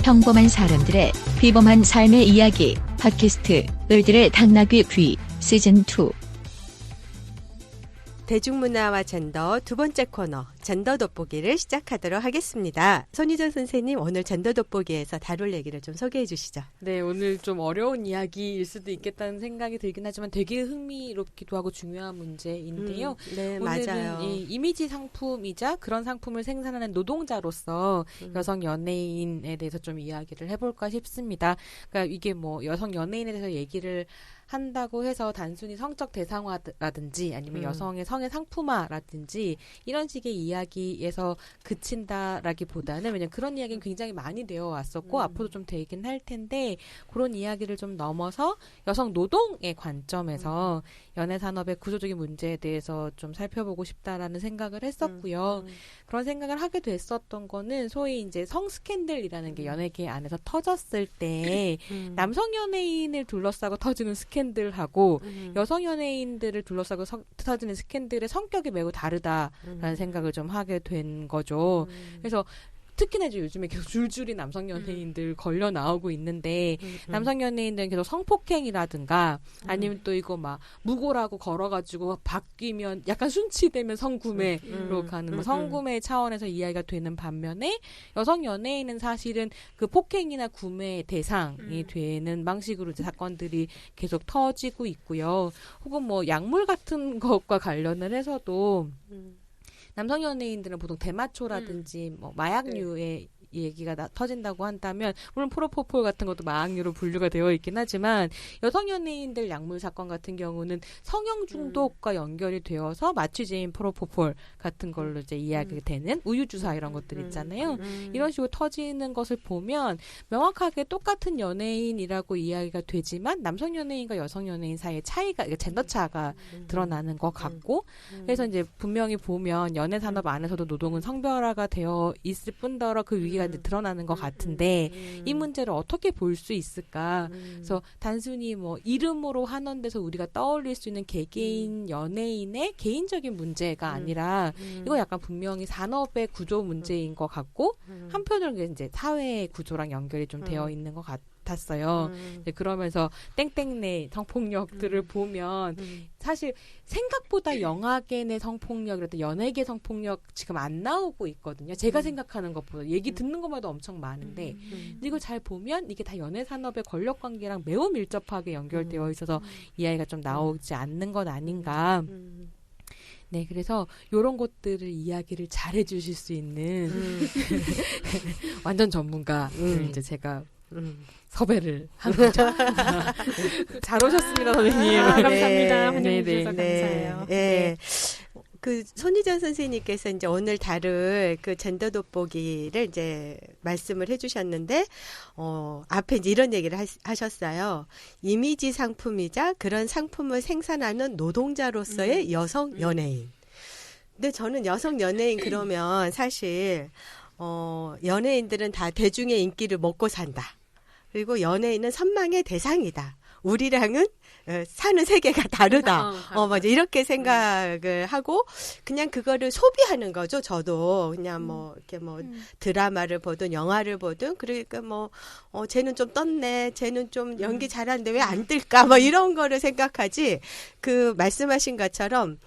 평범한 사람들의 비범한 삶의 이야기 팟캐스트 을들의 당나귀 귀 시즌2. 대중문화와 젠더 두 번째 코너 젠더 돋보기를 시작하도록 하겠습니다. 손희정 선생님, 오늘 젠더 돋보기에서 다룰 얘기를 좀 소개해 주시죠. 네, 오늘 좀 어려운 이야기일 수도 있겠다는 생각이 들긴 하지만 되게 흥미롭기도 하고 중요한 문제인데요. 네, 오늘은 맞아요. 이 이미지 상품이자 그런 상품을 생산하는 노동자로서 여성 연예인에 대해서 좀 이야기를 해볼까 싶습니다. 그러니까 이게 뭐 여성 연예인에 대해서 얘기를 한다고 해서 단순히 성적 대상화라든지 아니면 여성의 성의 상품화라든지 이런 식의 이야기에서 그친다라기보다는, 왜냐면 그런 이야기는 굉장히 많이 되어 왔었고 앞으로도 좀 되긴 할 텐데, 그런 이야기를 좀 넘어서 여성 노동의 관점에서 연예 산업의 구조적인 문제에 대해서 좀 살펴보고 싶다라는 생각을 했었고요. 그런 생각을 하게 됐었던 거는 소위 이제 성 스캔들이라는 게 연예계 안에서 터졌을 때 남성 연예인을 둘러싸고 터지는 스캔들하고 여성 연예인들을 둘러싸고 터지는 스캔들의 성격이 매우 다르다라는 생각을 좀 하게 된 거죠. 그래서 특히나 이제 요즘에 계속 줄줄이 남성 연예인들 걸려 나오고 있는데, 남성 연예인들은 계속 성폭행이라든가 아니면 또 이거 막 무고라고 걸어가지고 바뀌면 약간 순치되면 성구매로 가는 뭐 성구매 차원에서 이야기가 되는 반면에, 여성 연예인은 사실은 그 폭행이나 구매의 대상이 되는 방식으로 이제 사건들이 계속 터지고 있고요. 혹은 뭐 약물 같은 것과 관련을 해서도 남성 연예인들은 보통 대마초라든지 뭐 마약류의 얘기가 터진다고 한다면, 물론 프로포폴 같은 것도 마약류로 분류가 되어 있긴 하지만, 여성 연예인들 약물 사건 같은 경우는 성형 중독과 연결이 되어서 마취제인 프로포폴 같은 걸로 이제 이야기가 되는 우유 주사 이런 것들 있잖아요. 이런 식으로 터지는 것을 보면 명확하게 똑같은 연예인이라고 이야기가 되지만 남성 연예인과 여성 연예인 사이의 차이가, 젠더 차가 드러나는 것 같고, 그래서 이제 분명히 보면 연예 산업 안에서도 노동은 성별화가 되어 있을 뿐더러 그 위기가 드러나는 것 같은데, 이 문제를 어떻게 볼 수 있을까? 그래서 단순히 뭐 이름으로 한원돼서 우리가 떠올릴 수 있는 개개인 연예인의 개인적인 문제가 아니라, 이거 약간 분명히 산업의 구조 문제인 것 같고, 한편으로는 이제 사회의 구조랑 연결이 좀 되어 있는 것 같았어요. 그러면서 땡땡네 성폭력들을 보면 사실 생각보다 영화계 내 성폭력이라든 연예계 성폭력 지금 안 나오고 있거든요. 제가 생각하는 것보다 얘기 듣는 것마다 엄청 많은데, 이걸 잘 보면 이게 다 연예 산업의 권력 관계랑 매우 밀접하게 연결되어 있어서 이야기가 좀 나오지 않는 건 아닌가. 네, 그래서 이런 것들을 이야기를 잘 해주실 수 있는 완전 전문가를 이제 제가 섭외를 한 거죠. 잘 오셨습니다, 선생님. 감사합니다. 환영해 주셔서 감사해요. 네. 그 손희정 선생님께서 이제 오늘 다룰 그 젠더 돋보기를 이제 말씀을 해주셨는데, 앞에 이제 이런 얘기를 하셨어요. 이미지 상품이자 그런 상품을 생산하는 노동자로서의 여성 연예인. 근데 저는 여성 연예인 그러면 사실 연예인들은 다 대중의 인기를 먹고 산다. 그리고 연예인은 선망의 대상이다. 우리랑은 사는 세계가 다르다. 맞아. 이렇게 생각을 하고 그냥 그거를 소비하는 거죠. 저도 그냥 뭐 이렇게 뭐 드라마를 보든 영화를 보든, 그러니까 뭐 쟤는 좀 떴네, 쟤는 좀 연기 잘하는데 왜 안 뜰까, 뭐 이런 거를 생각하지. 그 말씀하신 것처럼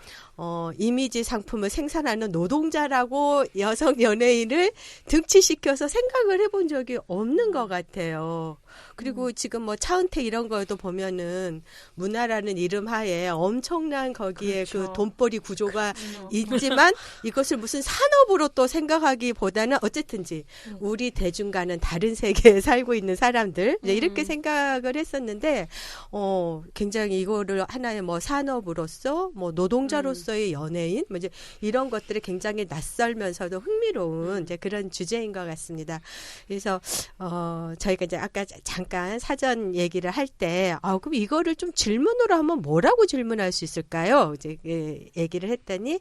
이미지 상품을 생산하는 노동자라고 여성 연예인을 등치시켜서 생각을 해본 적이 없는 것 같아요. 그리고 지금 뭐 차은택 이런 거도 보면은 문화라는 이름 하에 엄청난 거기에 그 돈벌이 구조가 있지만 이것을 무슨 산업으로 또 생각하기보다는 어쨌든지 우리 대중과는 다른 세계에 살고 있는 사람들, 이렇게 생각을 했었는데, 굉장히 이거를 하나의 뭐 산업으로서 뭐 노동자로서의 연예인, 뭐 이제 이런 것들이 굉장히 낯설면서도 흥미로운 이제 그런 주제인 것 같습니다. 그래서 저희가 이제 아까 잠깐 사전 얘기를 할 때, 그럼 이거를 좀 질문으로 하면 뭐라고 질문할 수 있을까요? 이제 얘기를 했더니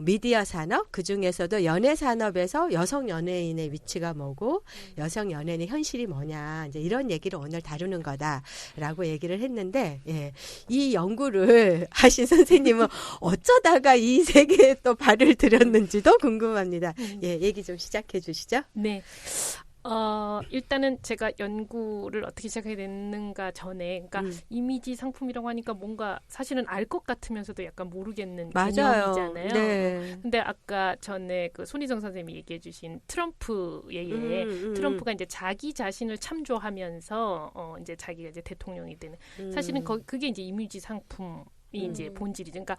미디어 산업, 그 중에서도 연예 산업에서 여성 연예인의 위치가 뭐고 여성 연예인의 현실이 뭐냐, 이제 이런 얘기를 오늘 다루는 거다라고 얘기를 했는데, 이 연구를 하신 선생님은 어쩌다가 이 세계에 또 발을 들였는지도 궁금합니다. 얘기 좀 시작해 주시죠. 네. 일단은 제가 연구를 어떻게 시작하게 됐는가 전에, 그러니까 이미지 상품이라고 하니까 뭔가 사실은 알 것 같으면서도 약간 모르겠는 개념이잖아요. 네. 근데 아까 전에 그 손희정 선생님이 얘기해주신 트럼프의 트럼프가 이제 자기 자신을 참조하면서 이제 자기가 이제 대통령이 되는 사실은 그게 이제 이미지 상품이 이제 본질이죠. 그러니까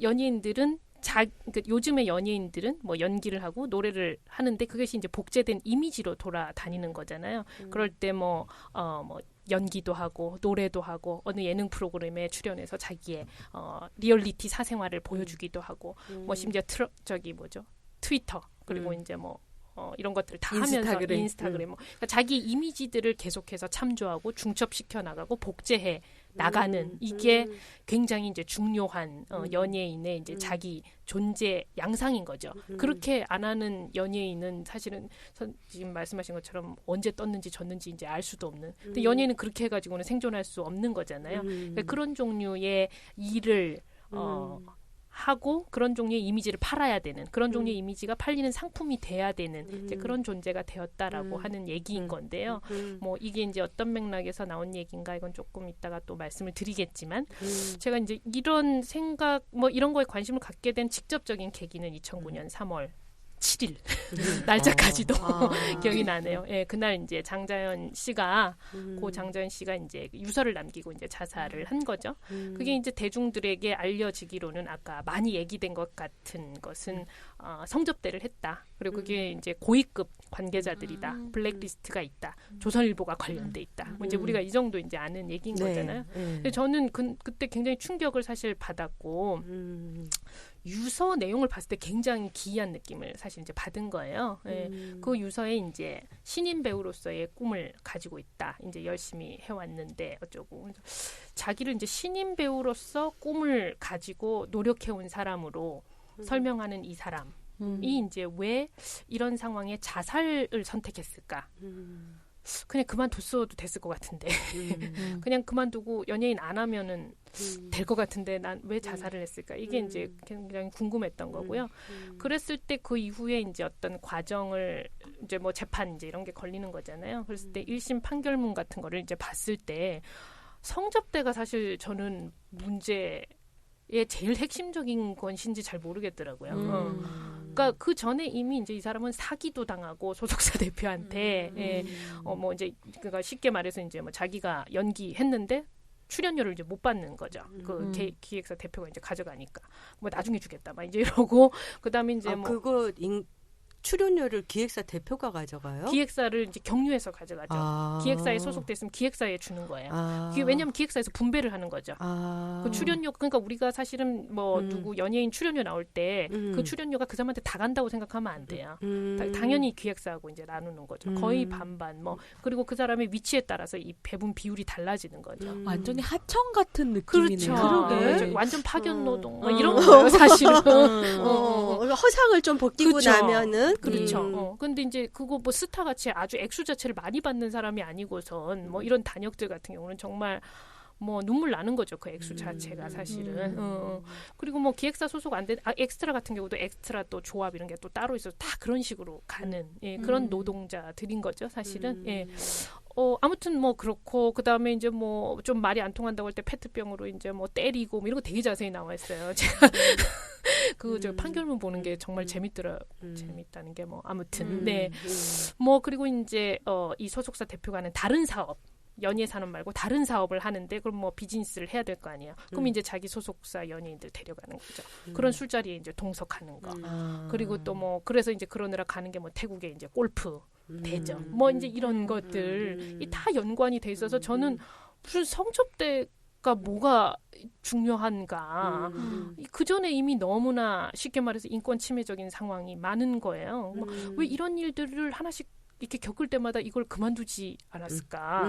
연예인들은 그러니까 요즘의 연예인들은 뭐 연기를 하고 노래를 하는데 그것이 이제 복제된 이미지로 돌아다니는 거잖아요. 그럴 때 뭐 연기도 하고 노래도 하고 어느 예능 프로그램에 출연해서 자기의 리얼리티 사생활을 보여주기도 하고 뭐 심지어 트위터 그리고 이제 뭐 이런 것들을 다 하면서 인스타그램 그러니까 자기 이미지들을 계속해서 참조하고 중첩시켜 나가고 복제해 나가는 이게 굉장히 이제 중요한 연예인의 이제 자기 존재 양상인 거죠. 그렇게 안 하는 연예인은 사실은 지금 말씀하신 것처럼 언제 떴는지 졌는지 이제 알 수도 없는. 근데 연예인은 그렇게 해가지고는 생존할 수 없는 거잖아요. 그러니까 그런 종류의 일을 하고 그런 종류의 이미지를 팔아야 되는 그런 종류의 이미지가 팔리는 상품이 돼야 되는 이제 그런 존재가 되었다라고 하는 얘기인 건데요. 뭐 이게 이제 어떤 맥락에서 나온 얘기인가 이건 조금 이따가 또 말씀을 드리겠지만 제가 이제 이런 생각 뭐 이런 거에 관심을 갖게 된 직접적인 계기는 2009년 3월 7일 날짜까지도 기억이 나네요. 예, 그날 이제 장자연 씨가 고 장자연 씨가 이제 유서를 남기고 이제 자살을 한 거죠. 그게 이제 대중들에게 알려지기로는 아까 많이 얘기된 것 같은 것은 성접대를 했다. 그리고 그게 이제 고위급 관계자들이다. 블랙리스트가 있다. 조선일보가 관련돼 있다. 뭐 이제 우리가 이 정도 이제 아는 얘기인 거잖아요. 근데 저는 그때 굉장히 충격을 사실 받았고 유서 내용을 봤을 때 굉장히 기이한 느낌을 사실 이제 받은 거예요. 예, 그 유서에 이제 신인 배우로서의 꿈을 가지고 있다. 이제 열심히 해왔는데 어쩌고 자기를 이제 신인 배우로서 꿈을 가지고 노력해온 사람으로 설명하는 이 사람이 이제 왜 이런 상황에 자살을 선택했을까? 그냥 그만뒀어도 됐을 것 같은데 그냥 그만두고 연예인 안 하면은 될 것 같은데 난 왜 자살을 했을까 이게 이제 굉장히 궁금했던 거고요. 그랬을 때 그 이후에 이제 어떤 과정을 이제 뭐 재판 이제 이런 게 걸리는 거잖아요. 그랬을 때 1심 판결문 같은 거를 이제 봤을 때 성접대가 사실 저는 문제의 제일 핵심적인 것인지 잘 모르겠더라고요. 그러니까 그 전에 이미 이제 이 사람은 사기도 당하고 소속사 대표한테 뭐 이제 그러니까 쉽게 말해서 이제 뭐 자기가 연기했는데 출연료를 이제 못 받는 거죠. 그 기획사 대표가 이제 가져가니까 뭐 나중에 주겠다 막 이제 이러고 그다음에 이제 뭐 그거 출연료를 기획사 대표가 가져가요? 기획사를 이제 경유해서 가져가죠. 기획사에 소속됐으면 기획사에 주는 거예요. 왜냐하면 기획사에서 분배를 하는 거죠. 그 출연료 그러니까 우리가 사실은 뭐 누구 연예인 출연료 나올 때 그 출연료가 그 사람한테 다 간다고 생각하면 안 돼요. 당연히 기획사하고 이제 나누는 거죠. 거의 반반 뭐 그리고 그 사람의 위치에 따라서 이 배분 비율이 달라지는 거죠. 완전히 하청 같은 느낌이네요. 그렇죠. 그러게. 완전 파견 노동 뭐 이런 거예요, 사실은. 허상을 좀 벗기고 그쵸. 나면은 그렇죠. 근데 이제 그거 뭐 스타같이 아주 액수 자체를 많이 받는 사람이 아니고선 뭐 이런 단역들 같은 경우는 정말 뭐 눈물 나는 거죠. 그 액수 자체가 사실은. 그리고 뭐 기획사 소속 안 된 엑스트라 같은 경우도 엑스트라 또 조합 이런 게 또 따로 있어서 다 그런 식으로 가는 그런 노동자들인 거죠. 사실은. 예. 아무튼 뭐 그렇고 그다음에 이제 뭐 좀 말이 안 통한다고 할 때 페트병으로 이제 뭐 때리고 뭐 이런 거 되게 자세히 나와 있어요. 제가 그 저 판결문 보는 게 정말 재밌다는 게 뭐 아무튼 네. 뭐 그리고 이제 이 소속사 대표가 하는 다른 사업 연예 산업 말고 다른 사업을 하는데 그럼 뭐 비즈니스를 해야 될 거 아니에요. 그럼 이제 자기 소속사 연예인들 데려가는 거죠. 그런 술자리에 이제 동석하는 거. 그리고 또 뭐 그래서 이제 그러느라 가는 게 뭐 태국에 이제 골프 대전 뭐 이제 이런 것들이 다 연관이 돼 있어서 저는 무슨 성접대가 뭐가 중요한가. 그 전에 이미 너무나 쉽게 말해서 인권 침해적인 상황이 많은 거예요. 뭐 왜 이런 일들을 하나씩 이렇게 겪을 때마다 이걸 그만두지 않았을까.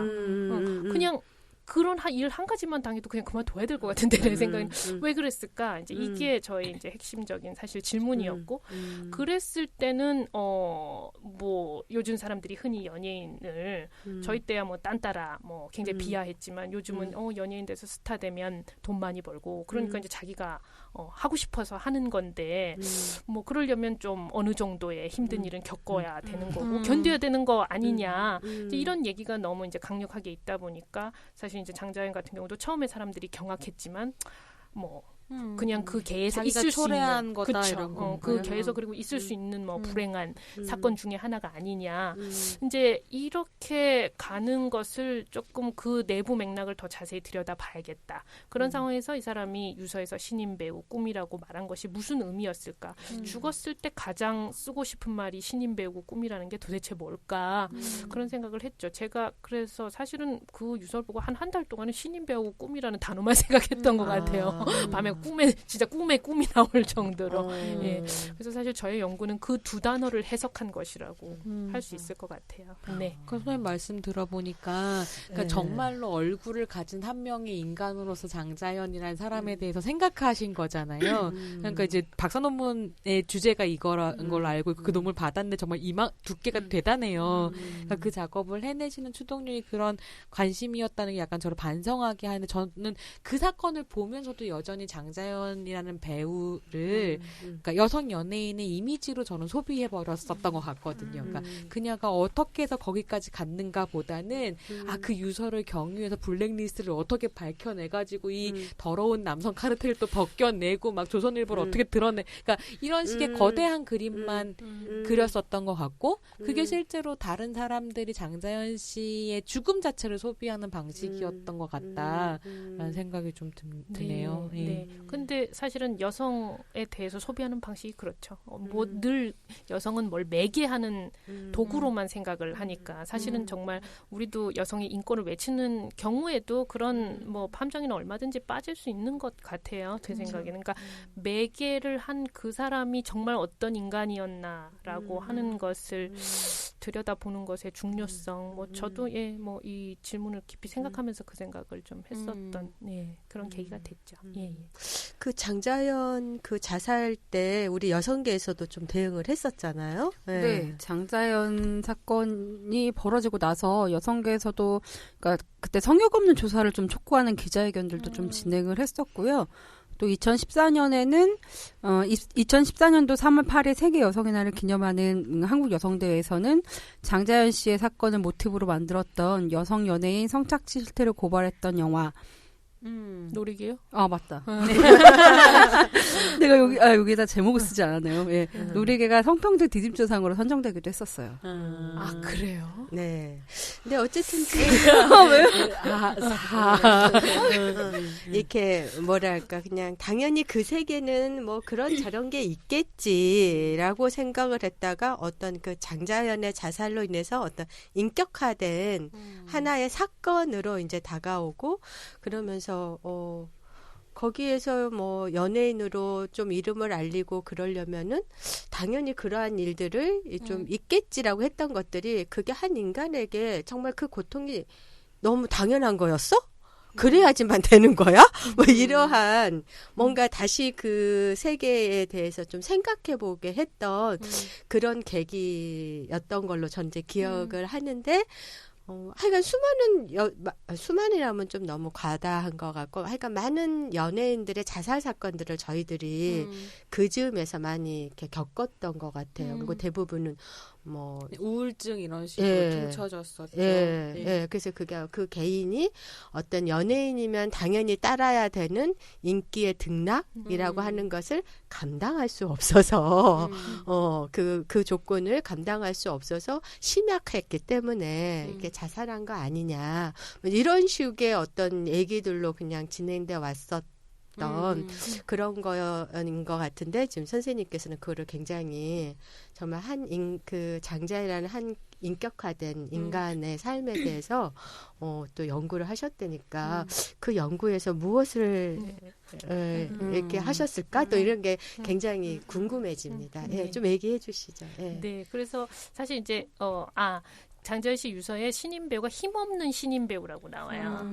그냥 그런 일 한 가지만 당해도 그냥 그만둬야 될 것 같은데 내 생각엔 왜 그랬을까? 이제 이게 저의 이제 핵심적인 사실 질문이었고 그랬을 때는 뭐 요즘 사람들이 흔히 연예인을 저희 때야 뭐 딴따라 뭐 굉장히 비하했지만 요즘은 연예인 돼서 스타 되면 돈 많이 벌고 그러니까 이제 자기가 하고 싶어서 하는 건데 뭐 그러려면 좀 어느 정도의 힘든 일은 겪어야 되는 거고 견뎌야 되는 거 아니냐 이제 이런 얘기가 너무 이제 강력하게 있다 보니까 사실 이제 장자연 같은 경우도 처음에 사람들이 경악했지만 뭐 그냥 그 계에서 있을 수 있는 거다 그쵸. 이런 거. 그 계에서 그리고 있을 수 있는 뭐 불행한 사건 중에 하나가 아니냐. 이제 이렇게 가는 것을 조금 그 내부 맥락을 더 자세히 들여다봐야겠다. 그런 상황에서 이 사람이 유서에서 신인 배우 꿈이라고 말한 것이 무슨 의미였을까? 죽었을 때 가장 쓰고 싶은 말이 신인 배우고 꿈이라는 게 도대체 뭘까? 그런 생각을 했죠. 제가 그래서 사실은 그 유서를 보고 한 달 동안은 신인 배우고 꿈이라는 단어만 생각했던 것 같아요. 밤에 진짜 꿈에 꿈이 나올 정도로. 예. 그래서 사실 저의 연구는 그 두 단어를 해석한 것이라고 할 수 있을 것 같아요. 네. 그 선생님 말씀 들어보니까 그러니까 정말로 얼굴을 가진 한 명의 인간으로서 장자연이라는 사람에 대해서 생각하신 거잖아요. 그러니까 이제 박사 논문의 주제가 이거라는 걸로 알고 있고 그 논문을 받았는데 정말 두께가 대단해요. 그러니까 그 작업을 해내시는 추동률이 그런 관심이었다는 게 약간 저를 반성하게 하는데 저는 그 사건을 보면서도 여전히 장자연이라는 배우를 그러니까 여성 연예인의 이미지로 저는 소비해버렸었던 것 같거든요. 그러니까 그녀가 어떻게 해서 거기까지 갔는가 보다는 그 유서를 경유해서 블랙리스트를 어떻게 밝혀내가지고 이 더러운 남성 카르텔을 또 벗겨내고 막 조선일보를 어떻게 드러내 그러니까 이런 식의 거대한 그림만 그렸었던 것 같고 그게 실제로 다른 사람들이 장자연 씨의 죽음 자체를 소비하는 방식이었던 것 같다라는 생각이 좀 드네요. 네. 네. 근데 사실은 여성에 대해서 소비하는 방식이 그렇죠. 뭐 늘 여성은 뭘 매개하는 도구로만 생각을 하니까 사실은 정말 우리도 여성의 인권을 외치는 경우에도 그런 뭐 함정에는 얼마든지 빠질 수 있는 것 같아요. 제 생각에는. 그러니까 매개를 한 그 사람이 정말 어떤 인간이었나라고 하는 것을 들여다보는 것의 중요성. 뭐 저도 뭐 이 질문을 깊이 생각하면서 그 생각을 좀 했었던 그런 계기가 됐죠. 그 장자연 그 자살 때 우리 여성계에서도 좀 대응을 했었잖아요. 네, 장자연 사건이 벌어지고 나서 여성계에서도 그러니까 그때 성역 없는 조사를 좀 촉구하는 기자회견들도 좀 진행을 했었고요. 또 2014년에는 2014년도 3월 8일 세계 여성의 날을 기념하는 한국 여성대회에서는 장자연 씨의 사건을 모티브로 만들었던 여성 연예인 성착취 실태를 고발했던 영화 놀이기요? 아 맞다. 내가 여기다 제목을 쓰지 않았네요. 예. 놀이개가 성평등 디딤조상으로 선정되기도 했었어요. 아 그래요? 네. 근데 어쨌든 이렇게 뭐랄까 그냥 당연히 그 세계는 뭐 그런 저런 게 있겠지라고 생각을 했다가 어떤 그 장자연의 자살로 인해서 어떤 인격화된 하나의 사건으로 이제 다가오고 그러면서 거기에서 뭐 연예인으로 좀 이름을 알리고 그러려면은 당연히 그러한 일들을 좀 있겠지라고 했던 것들이 그게 한 인간에게 정말 그 고통이 너무 당연한 거였어? 그래야지만 되는 거야? 뭐 이러한 뭔가 다시 그 세계에 대해서 좀 생각해보게 했던 그런 계기였던 걸로 전 이제 기억을 하는데 하여간 수많이라면 좀 너무 과다한 것 같고, 하여간 많은 연예인들의 자살 사건들을 저희들이 그 즈음에서 많이 이렇게 겪었던 것 같아요. 그리고 대부분은 뭐 우울증 이런 식으로 퉁쳐졌었죠. 그래서 그 개인이 어떤 연예인이면 당연히 따라야 되는 인기의 등락이라고 하는 것을 감당할 수 없어서 그 조건을 감당할 수 없어서 심약했기 때문에 이렇게 자살한 거 아니냐 이런 식의 어떤 얘기들로 그냥 진행돼 왔었던 그런 거인 것 같은데 지금 선생님께서는 그거를 굉장히 정말 그 장자연이라는 한 인격화된 인간의 삶에 대해서 또 연구를 하셨다니까 그 연구에서 무엇을 이렇게 하셨을까 또 이런 게 굉장히 궁금해집니다. 좀 얘기해 주시죠. 네, 그래서 사실 이제 장자연 씨 유서에 신인 배우가 힘없는 신인 배우라고 나와요.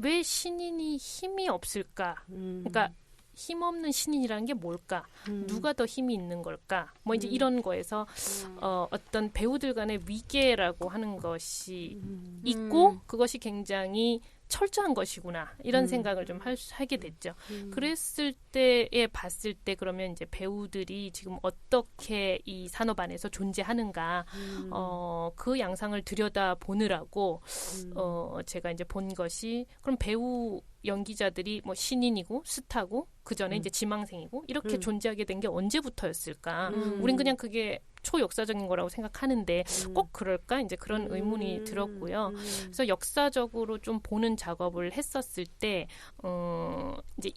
왜 신인이 힘이 없을까? 그러니까 힘없는 신인이라는 게 뭘까? 누가 더 힘이 있는 걸까? 뭐 이제 이런 거에서 어떤 배우들 간의 위계라고 하는 것이 있고 그것이 굉장히 철저한 것이구나 이런 생각을 좀 하게 됐죠. 그랬을 때에 봤을 때 그러면 이제 배우들이 지금 어떻게 이 산업 안에서 존재하는가 그 양상을 들여다 보느라고 제가 이제 본 것이 그럼 배우 연기자들이 뭐 신인이고 스타고 그 전에 이제 지망생이고 이렇게 존재하게 된 게 언제부터였을까? 우린 그냥 그게 초역사적인 거라고 생각하는데 꼭 그럴까? 이제 그런 의문이 들었고요. 그래서 역사적으로 좀 보는 작업을 했었을 때 이제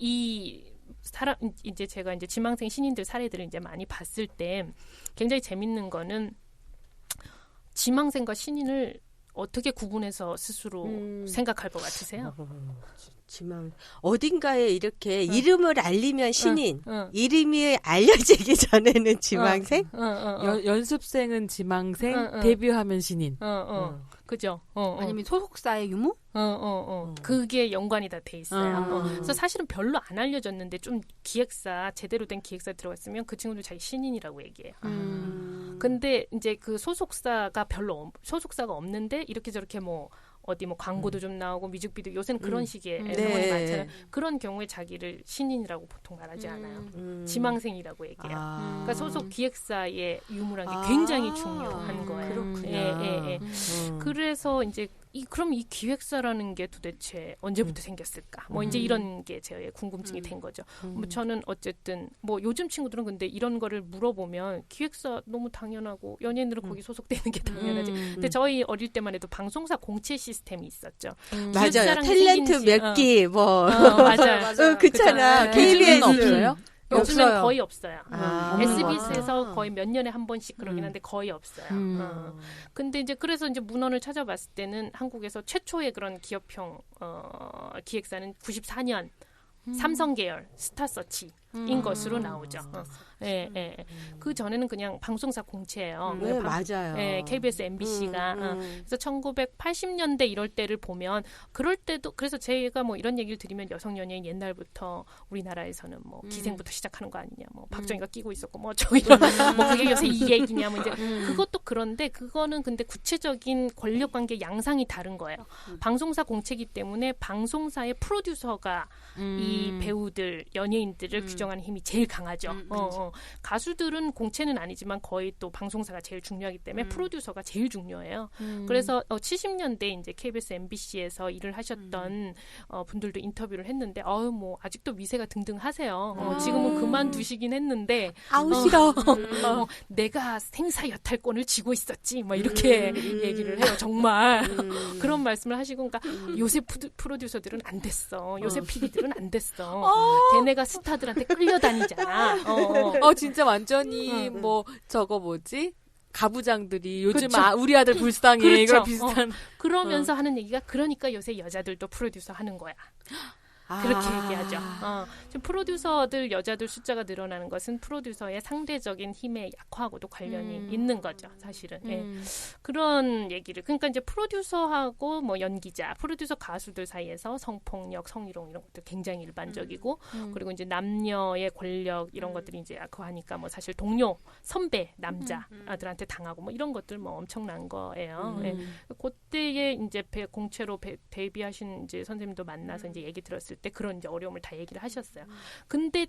이제 제가 이제 지망생 신인들 사례들을 이제 많이 봤을 때 굉장히 재밌는 거는 지망생과 신인을 어떻게 구분해서 스스로 생각할 것 같으세요? 지망 어딘가에 이렇게 이름을 알리면 신인, 이름이 알려지기 전에는 지망생, 연습생은 지망생, 데뷔하면 신인. 그죠? 아니면 소속사의 유무? 그게 연관이 다 돼 있어요. 그래서 사실은 별로 안 알려졌는데 좀 기획사 제대로 된 기획사 들어갔으면 그 친구들 자기 신인이라고 얘기해요. 근데 이제 그 소속사가 없는데 이렇게 저렇게 뭐 어디 뭐 광고도 좀 나오고 뮤직비디오 요새는 그런 식의 상황이 많잖아요. 그런 경우에 자기를 신인이라고 보통 말하지 않아요. 지망생이라고 얘기해요. 그러니까 소속 기획사의 유무란 게 굉장히 중요한 거예요. 그렇군요. 그래서 이제 그럼 이 기획사라는 게 도대체 언제부터 생겼을까? 뭐 이제 이런 게 제 궁금증이 된 거죠. 뭐 저는 어쨌든 뭐 요즘 친구들은 근데 이런 거를 물어보면 기획사 너무 당연하고 연예인들은 거기 소속되는 게 당연하지. 근데 저희 어릴 때만 해도 방송사 공채 시스템이 있었죠. 맞아요. 탤런트 몇 기 뭐 맞아요. 그렇잖아. KBS 없어요? 요즘엔 없어요. 거의 없어요. 없는 것 SBS에서 거의 몇 년에 한 번씩 그러긴 한데 거의 없어요. 근데 이제 그래서 이제 문헌을 찾아봤을 때는 한국에서 최초의 그런 기업형 기획사는 94년 삼성 계열 스타서치인 것으로 나오죠. 그 전에는 그냥 방송사 공채예요. 네, 맞아요. KBS, MBC가. 그래서 1980년대 이럴 때를 보면 그럴 때도 그래서 제가 뭐 이런 얘기를 드리면 여성 연예인 옛날부터 우리나라에서는 뭐 기생부터 시작하는 거 아니냐, 뭐 박정희가 끼고 있었고 뭐 저 이런 뭐 그게 요새 이 얘기냐, 뭐 이제 그것도 그런데 그거는 근데 구체적인 권력 관계 양상이 다른 거예요. 방송사 공채이기 때문에 방송사의 프로듀서가 이 배우들, 연예인들을 규정하는 힘이 제일 강하죠. 가수들은 공채는 아니지만 거의 또 방송사가 제일 중요하기 때문에 프로듀서가 제일 중요해요. 그래서 70년대 이제 KBS, MBC에서 일을 하셨던 분들도 인터뷰를 했는데, 뭐 아직도 위세가 등등하세요. 지금은 그만두시긴 했는데, 싫어. 내가 생사 여탈권을 쥐고 있었지, 뭐 이렇게 얘기를 해요. 정말 그런 말씀을 하시고, 그러니까 요새 프로듀서들은 안 됐어. 요새 PD들은 안 됐어. 걔네가 스타들한테 끌려다니잖아. 진짜 완전히 뭐 저거 뭐지? 가부장들이 요즘 그쵸. 우리 아들 불쌍해. 그렇죠. 이거 비슷한. 그러면서 하는 얘기가 그러니까 요새 여자들도 프로듀서 하는 거야. 그렇게 얘기하죠. 지금 프로듀서들 여자들 숫자가 늘어나는 것은 프로듀서의 상대적인 힘의 약화하고도 관련이 있는 거죠, 사실은. 그런 얘기를 그러니까 이제 프로듀서하고 뭐 연기자, 프로듀서 가수들 사이에서 성폭력, 성희롱 이런 것들 굉장히 일반적이고 그리고 이제 남녀의 권력 이런 것들이 이제 약화하니까 뭐 사실 동료, 선배, 남자들한테 당하고 뭐 이런 것들 뭐 엄청난 거예요. 그때에 이제 공채로 데뷔하신 이제 선생님도 만나서 이제 얘기 들었을 때 그런 이제 어려움을 다 얘기를 하셨어요. 근데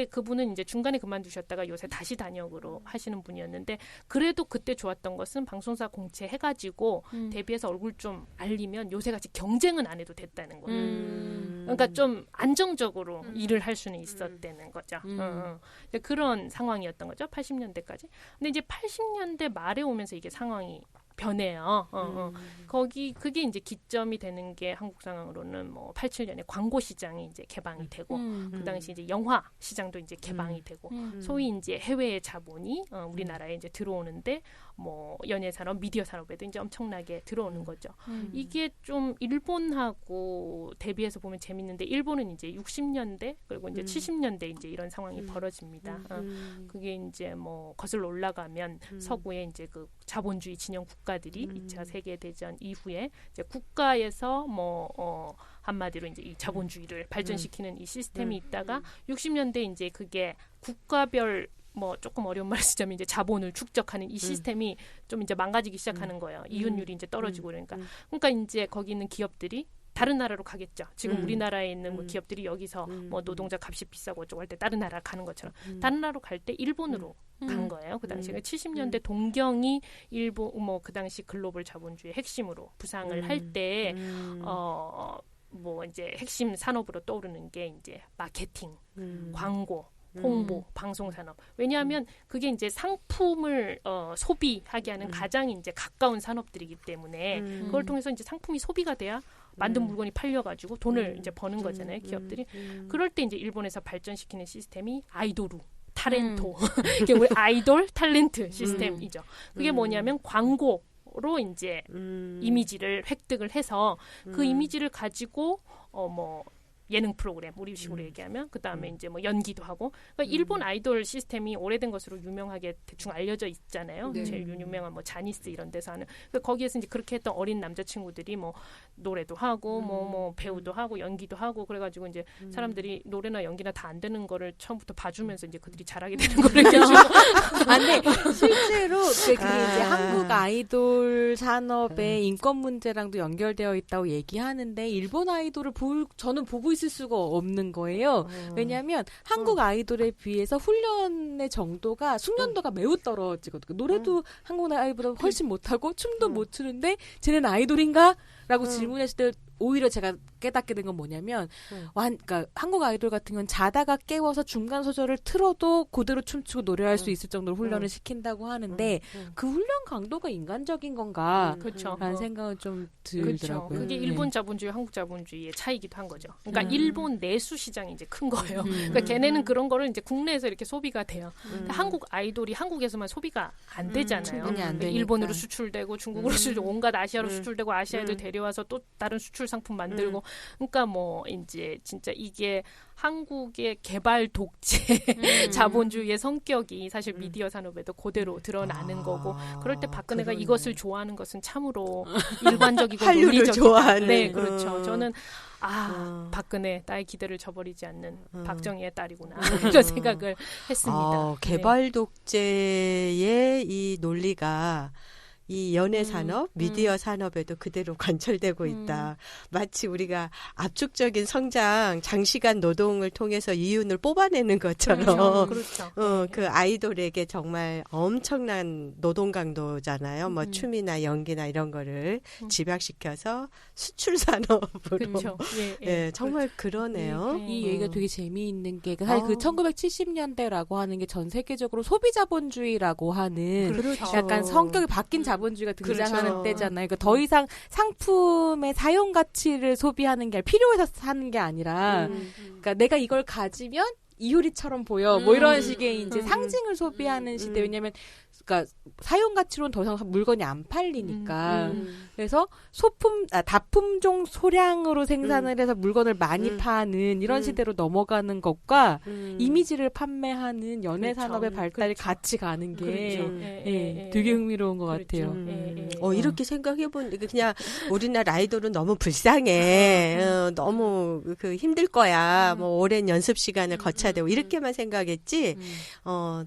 그분은 이제 중간에 그만두셨다가 요새 다시 단역으로 하시는 분이었는데 그래도 그때 좋았던 것은 방송사 공채 해가지고 데뷔해서 얼굴 좀 알리면 요새같이 경쟁은 안 해도 됐다는 거예요. 그러니까 좀 안정적으로 일을 할 수는 있었다는 거죠. 그런 상황이었던 거죠. 80년대까지. 근데 이제 80년대 말에 오면서 이게 상황이 변해요. 그게 이제 기점이 되는 게 한국 상황으로는 뭐 87년에 광고 시장이 이제 개방이 되고 그 당시 이제 영화 시장도 이제 개방이 되고 소위 이제 해외의 자본이 우리나라에 이제 들어오는데 뭐 연예 산업, 미디어 산업에도 이제 엄청나게 들어오는 거죠. 이게 좀 일본하고 대비해서 보면 재밌는데 일본은 이제 60년대 그리고 이제 70년대 이제 이런 상황이 벌어집니다. 그게 이제 뭐 거슬러 올라가면 서구의 이제 그 자본주의 진영 국가들이 2차 세계 대전 이후에 이제 국가에서 뭐 한마디로 이제 이 자본주의를 발전시키는 이 시스템이 있다가 60년대 이제 그게 국가별 뭐 조금 어려운 말을 쓰자면 이제 자본을 축적하는 이 시스템이 좀 이제 망가지기 시작하는 거예요. 이윤율이 이제 떨어지고 그러니까 이제 거기 있는 기업들이 다른 나라로 가겠죠. 지금 음. 우리나라에 있는 뭐 음. 기업들이 여기서 음. 뭐 노동자 값이 비싸고 어쩌고 할 때 다른 나라 가는 것처럼 다른 나라로 갈 때 일본으로 간 거예요. 그 당시에 70년대 동경이 일본 뭐 그 당시 글로벌 자본주의 핵심으로 부상을 할 때 뭐 이제 핵심 산업으로 떠오르는 게 이제 마케팅, 광고, 홍보, 방송 산업. 왜냐하면 그게 이제 상품을 소비하게 하는 가장 이제 가까운 산업들이기 때문에 그걸 통해서 이제 상품이 소비가 돼야 만든 물건이 팔려가지고 돈을 이제 버는 거잖아요, 기업들이. 그럴 때 이제 일본에서 발전시키는 시스템이 아이도루. 타렌토. 이게 우리 아이돌 탤런트 시스템이죠. 그게 뭐냐면 광고로 이제 이미지를 획득을 해서 그 이미지를 가지고 뭐 예능 프로그램 우리식으로 얘기하면 그 다음에 이제 뭐 연기도 하고 그러니까 일본 아이돌 시스템이 오래된 것으로 유명하게 대충 알려져 있잖아요. 네. 제일 유명한 뭐 자니스 이런 데서 하는 거기에서 이제 그렇게 했던 어린 남자친구들이 뭐 노래도 하고 뭐 배우도 하고 연기도 하고 그래가지고 이제 사람들이 노래나 연기나 다 안 되는 거를 처음부터 봐주면서 이제 그들이 잘하게 되는 거를 이렇게 아니 실제로 그게 이제 한국 아이돌 산업의 인권 문제랑도 연결되어 있다고 얘기하는데 일본 아이돌을 저는 보고 있을 수가 없는 거예요. 왜냐하면 한국 아이돌에 비해서 훈련의 정도가 숙련도가 매우 떨어지거든요. 노래도 한국 아이돌보다 훨씬 못하고 춤도 못 추는데 쟤는 아이돌인가? 라고 질문했을 때 오히려 제가 깨닫게 된 건 뭐냐면 그러니까 한국 아이돌 같은 경우는 자다가 깨워서 중간 소절을 틀어도 그대로 춤추고 노래할 수 있을 정도로 훈련을 시킨다고 하는데 그 훈련 강도가 인간적인 건가 그렇죠. 라는 생각은 좀 그렇죠. 들더라고요. 그게 일본 자본주의, 한국 자본주의의 차이기도 한 거죠. 그러니까 일본 내수 시장이 이제 큰 거예요. 그러니까 걔네는 그런 거를 이제 국내에서 이렇게 소비가 돼요. 한국 아이돌이 한국에서만 소비가 안 되잖아요. 충분히 안 되니까. 일본으로 수출되고 중국으로 수출되고 온갖 아시아로 수출되고 아시아 애들 데려와서 또 다른 수출 상품 만들고 그러니까 뭐 이제 진짜 이게 한국의 개발 독재 자본주의의 성격이 사실 미디어 산업에도 그대로 드러나는 거고 그럴 때 박근혜가 그러네. 이것을 좋아하는 것은 참으로 일관적이고 한류를 논리적이다. 좋아하는. 네, 그렇죠. 저는 박근혜 나의 기대를 저버리지 않는 박정희의 딸이구나 이런 생각을 했습니다. 개발 독재의 이 논리가 이 연예 산업, 미디어 산업에도 그대로 관철되고 있다. 마치 우리가 압축적인 성장, 장시간 노동을 통해서 이윤을 뽑아내는 것처럼 그렇죠. 그 아이돌에게 정말 엄청난 노동 강도잖아요. 뭐 춤이나 연기나 이런 거를 집약시켜서 수출 산업으로. 그렇죠. 예, 정말 그러네요. 이 얘기가 되게 재미있는 게 사실 그 1970년대라고 하는 게 전 세계적으로 소비 자본주의라고 하는 그렇죠. 약간 성격이 바뀐 자본주의가 등장하는 그렇죠. 때잖아요. 그러니까 더 이상 상품의 사용 가치를 소비하는 게 필요해서 사는 게 아니라 그러니까 내가 이걸 가지면 이효리처럼 보여. 뭐 이런 식의 이제 상징을 소비하는 시대. 왜냐면 그러니까 사용 가치로는 더 이상 물건이 안 팔리니까. 그래서 다품종 소량으로 생산을 해서 물건을 많이 파는 이런 시대로 넘어가는 것과 이미지를 판매하는 연예 그렇죠. 산업의 발달이 그렇죠. 같이 가는 게 그렇죠. 되게 흥미로운 것 그렇죠. 같아요. 이렇게 생각해보니까 그냥 우리나라 아이돌은 너무 불쌍해. 너무 힘들 거야. 뭐 오랜 연습 시간을 거쳐야 되고 이렇게만 생각했지.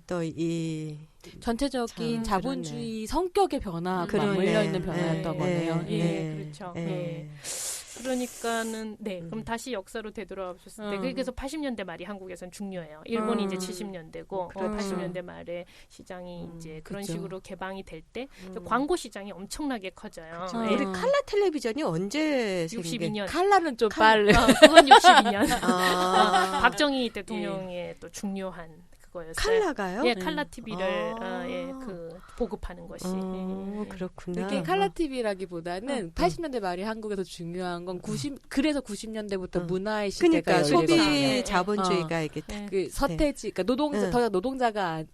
또 이 전체적인 참, 자본주의 성격의 변화가 그러네. 맞물려 있는 변화였던 거네요. 그렇죠. 그러니까는 그럼 다시 역사로 되돌아보셨을 때 그래서 80년대 말이 한국에선 중요해요. 일본이 이제 70년대고 80년대 말에 시장이 이제 그런 그쵸. 식으로 개방이 될 때 광고 시장이 엄청나게 커져요. 우리 칼라 텔레비전이 언제 생긴 62년. 칼라는 좀 빨리. 그건 62년. 아. 박정희 대통령의 또 중요한 그거였어요. 칼라가요? 예, 칼라 TV를 보급하는 것이. 그렇구나. 이게 칼라 TV라기보다는 80년대 말이 한국에서 중요한 건 그래서 90년대부터 문화의 시대가 그러니까 소비 열리거든요. 자본주의가 이게 그 서태지, 그러니까 더 이상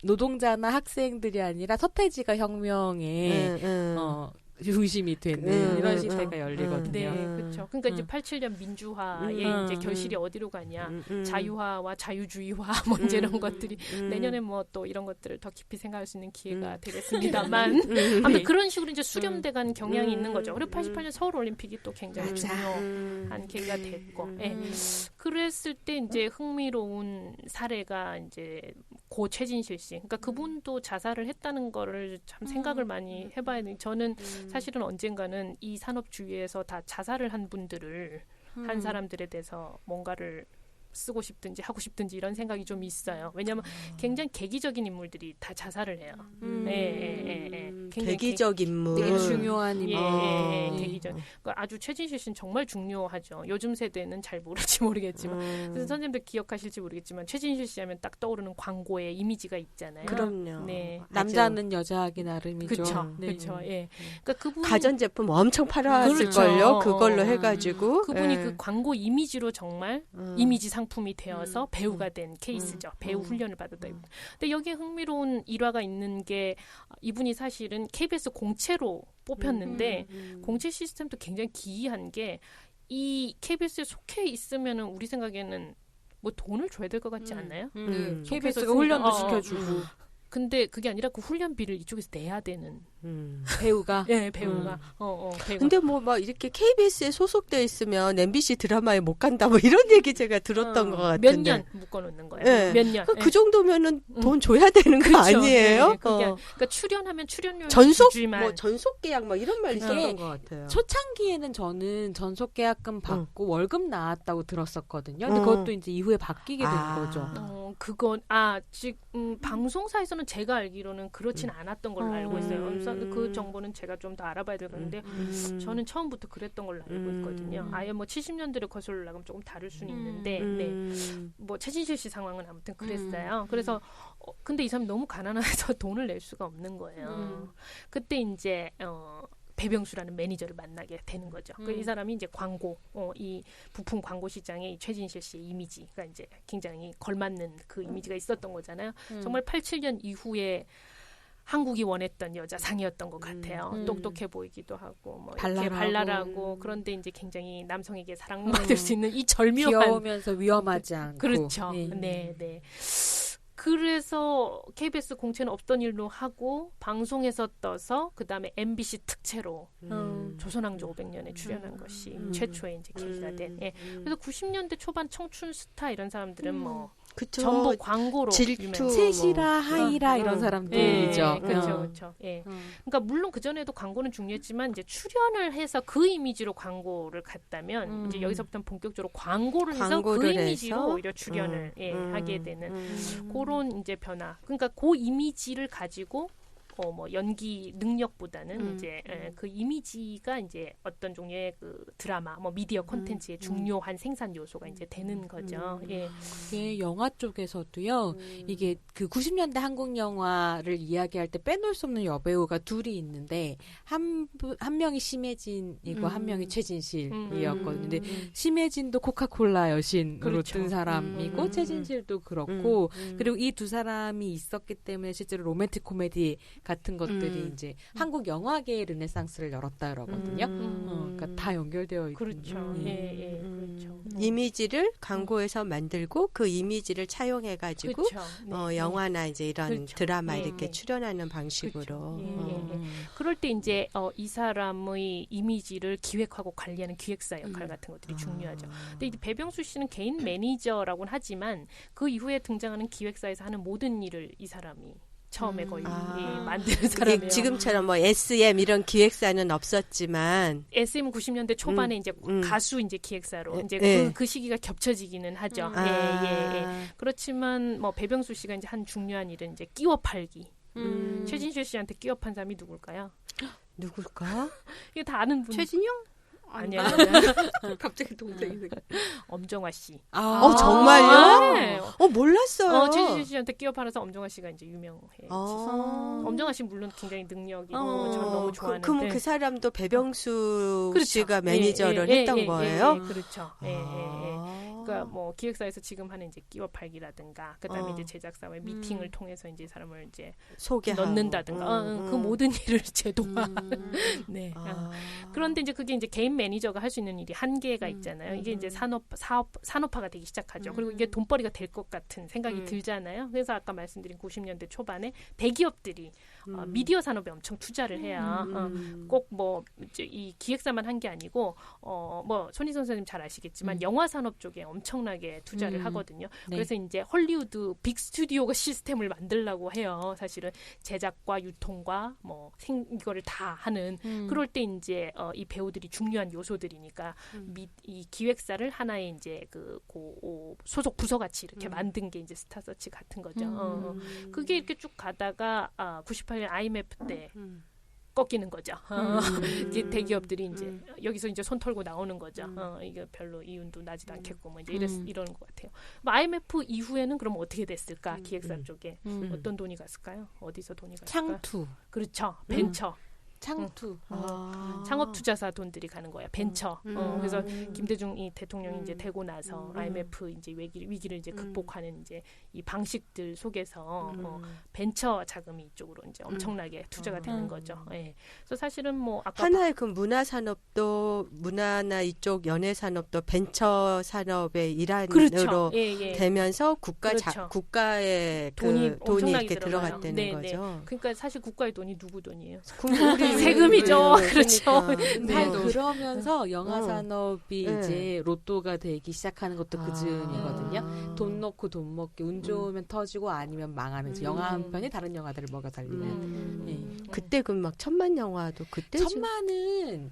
노동자나 학생들이 아니라 서태지가 혁명의 중심이 되는 이런 시대가 열리거든요. 네, 그렇죠. 그러니까 이제 87년 민주화의 이제 결실이 어디로 가냐, 자유화와 자유주의화 뭐 이제 이런 것들이 내년에 뭐 또 이런 것들을 더 깊이 생각할 수 있는 기회가 되겠습니다만, 아무튼 그런 식으로 이제 수렴돼간 경향이 있는 거죠. 그리고 88년 서울 올림픽이 또 굉장히 중요한 계기가 됐고, 그랬을 때 이제 흥미로운 사례가 이제 고 최진실 씨. 그러니까 그분도 자살을 했다는 거를 참 생각을 많이 해봐야 돼. 저는 사실은 언젠가는 이 산업 주위에서 다 자살을 한 분들을 한 사람들에 대해서 뭔가를 쓰고 싶든지 하고 싶든지 이런 생각이 좀 있어요. 왜냐하면 굉장히 계기적인 인물들이 다 자살을 해요. 굉장히 계기적 인물. 되게 중요한 인물. 계기적. 그러니까 아주 최진실 씨는 정말 중요하죠. 요즘 세대는 잘 모를지 모르겠지만, 그래서 선생님들 기억하실지 모르겠지만 최진실 씨 하면 딱 떠오르는 광고의 이미지가 있잖아요. 그럼요. 네. 남자는 여자하기 나름이죠. 그렇죠. 네. 그렇죠. 예. 그러니까 그분 가전제품 엄청 팔아왔을걸요. 그렇죠. 그걸로 해가지고. 그분이 예. 그 광고 이미지로 정말 이미지 상품이 되어서 배우가 된 케이스죠. 배우 훈련을 받았다. 근데 여기에 흥미로운 일화가 있는 게 이분이 사실은 KBS 공채로 뽑혔는데 공채 시스템도 굉장히 기이한 게 이 KBS에 속해 있으면은 우리 생각에는 뭐 돈을 줘야 될 것 같지 않나요? KBS가 훈련도 시켜주고. 근데 그게 아니라 그 훈련비를 이쪽에서 내야 되는 배우가. 예, 배우가. 배우가. 근데 뭐 막 이렇게 KBS에 소속돼 있으면 MBC 드라마에 못 간다 뭐 이런 얘기 제가 들었던 것 같은데. 몇 년 묶어놓는 거예요. 예. 몇 년. 그 정도면은 돈 줘야 되는 거 그렇죠. 아니에요? 네, 그러니까 출연하면 출연료 전속 주지만 뭐 전속 계약 막 이런 말 그게 있었던 것 같아요. 초창기에는 저는 전속 계약금 받고 월급 나왔다고 들었었거든요. 근데 그것도 이제 이후에 바뀌게 된 거죠. 그건 지금 방송사에서는 제가 알기로는 그렇진 않았던 걸로 알고 있어요. 그래서 그 정보는 제가 좀 더 알아봐야 되는데 저는 처음부터 그랬던 걸로 알고 있거든요. 아예 뭐 70년대를 거슬러 나가면 조금 다를 수는 있는데 네. 뭐 최진실 씨 상황은 아무튼 그랬어요. 그래서 근데 이 사람이 너무 가난해서 돈을 낼 수가 없는 거예요. 그때 이제 배병수라는 매니저를 만나게 되는 거죠. 이 사람이 이제 광고, 이 부품 광고 시장에 이 최진실 씨의 이미지가 이제 굉장히 걸맞는 그 이미지가 있었던 거잖아요. 정말 87년 이후에 한국이 원했던 여자상이었던 것 같아요. 똑똑해 보이기도 하고, 뭐 이렇게 발랄하고, 그런데 이제 굉장히 남성에게 사랑받을 수 있는 이 절묘한, 귀여우면서 위험하지 않고. 그렇죠. 네. 그래서 KBS 공채는 없던 일로 하고 방송에서 떠서 그 다음에 MBC 특채로 조선왕조 500년에 출연한 것이 최초의 이제 계기가 된. 예. 그래서 90년대 초반 청춘 스타 이런 사람들은 뭐 그쵸. 전부 광고로 질투, 셋이라 하이라 이런 사람들이죠. 그렇죠. 예. 그러니까 물론 그 전에도 광고는 중요했지만 이제 출연을 해서 그 이미지로 광고를 갔다면 이제 여기서부터는 본격적으로 광고를 해서 그 이미지로 해서? 오히려 출연을 하게 되는 그런 이제 변화. 그러니까 그 이미지를 가지고 뭐 연기 능력보다는 이제 그 이미지가 이제 어떤 종류의 그 드라마, 뭐 미디어 콘텐츠의 중요한 생산 요소가 이제 되는 거죠. 예. 이게 영화 쪽에서도요. 이게 그 90년대 한국 영화를 이야기할 때 빼놓을 수 없는 여배우가 둘이 있는데 한 명이 심혜진이고 한 명이 최진실이었거든요. 근데 심혜진도 코카콜라 여신으로 그렇죠. 뜬 사람이고 최진실도 그렇고 그리고 이 두 사람이 있었기 때문에 실제로 로맨틱 코미디 같은 것들이 이제 한국 영화계의 르네상스를 열었다 그러거든요. 그러니까 다 연결되어 있고. 그렇죠. 예, 그렇죠. 이미지를 광고에서 만들고 그 이미지를 차용해가지고 그렇죠. 네. 영화나 이제 이런 그렇죠. 드라마 네, 이렇게 네. 출연하는 방식으로. 그렇죠. 그럴 때 이제 이 사람의 이미지를 기획하고 관리하는 기획사 역할 같은 것들이 중요하죠. 근데 이제 배병수 씨는 개인 매니저라고는 하지만 그 이후에 등장하는 기획사에서 하는 모든 일을 이 사람이 처음에 거의 만드는 그게 사람이에요. 지금처럼 뭐 SM 이런 기획사는 없었지만 SM 90년대 초반에 이제 가수 이제 기획사로 이제 예. 그 시기가 겹쳐지기는 하죠. 예. 그렇지만 뭐 배병수 씨가 이제 한 중요한 일은 이제 끼워 팔기. 최진실 씨한테 끼워 판 사람이 누굴까요? 누굴까? 이거 다 아는 분. 최진영? 아니야. 갑자기 동생이 생각. 엄정화 씨. 정말요? 네. 몰랐어요. 최진실 씨한테 끼워 팔아서 엄정화 씨가 이제 유명해요. 엄정화 씨 물론 굉장히 능력이고 저는 너무 좋아하는데. 그럼 그 사람도 배병수 그렇죠. 씨가 매니저를 했던 거예요? 그렇죠. 그러니까 뭐 기획사에서 지금 하는 이제 끼워 팔기라든가 그다음에 이제 제작사와의 미팅을 통해서 이제 사람을 이제 소개하고 넣는다든가 그 모든 일을 제도화하는. 네. 그런데 이제 그게 이제 개인 매니저가 할 수 있는 일이 한계가 있잖아요. 이게 이제 산업화가 되기 시작하죠. 그리고 이게 돈벌이가 될 것 같은 생각이 들잖아요. 그래서 아까 말씀드린 90년대 초반에 대기업들이 미디어 산업에 엄청 투자를 해야 꼭 뭐 이 기획사만 한 게 아니고 뭐 손희정 선생님 잘 아시겠지만 영화 산업 쪽에 엄청나게 투자를 하거든요. 네. 그래서 이제 헐리우드 빅 스튜디오가 시스템을 만들려고 해요. 사실은 제작과 유통과 뭐 이거를 다 하는 그럴 때 이제 이 배우들이 중요한 요소들이니까 이 기획사를 하나의 이제 소속 부서 같이 이렇게 만든 게 이제 스타서치 같은 거죠. 그게 이렇게 쭉 가다가 98년 IMF 때 꺾이는 거죠. 이제 대기업들이 이제 여기서 이제 손 털고 나오는 거죠. 이게 별로 이윤도 나지도 않겠고 뭐 이제 이런 것 같아요. 뭐 IMF 이후에는 그럼 어떻게 됐을까? 기획사 쪽에 어떤 돈이 갔을까요? 어디서 돈이 갔을까? 창투. 그렇죠. 벤처. 창투. 창업 투자사 돈들이 가는 거야. 벤처. 그래서 김대중 이 대통령이 이제 되고 나서 IMF 이제 위기를 이제 극복하는 이제 이 방식들 속에서 벤처 자금이 이쪽으로 이제 엄청나게 투자가 되는 거죠. 예. 그래서 사실은 뭐 아까 하나의 그 문화 산업도 문화나 이쪽 연예 산업도 벤처 산업의 일환으로 그렇죠. 예. 되면서 그렇죠. 국가의 돈이 그 돈이 엄청나게 이렇게 들어가요. 들어갔다는 네, 거죠. 그러니까 사실 국가의 돈이 누구 돈이에요? 우리 세금이죠. 그렇죠. 그러면서 영화 산업이 이제 로또가 되기 시작하는 것도 그 즈음이거든요. 돈 넣고 돈 먹기, 운 좋으면 터지고 아니면 망하면서 영화 한 편이 다른 영화들을 먹여 살리는. 예. 그때 그 막 천만 영화도 그때 천만은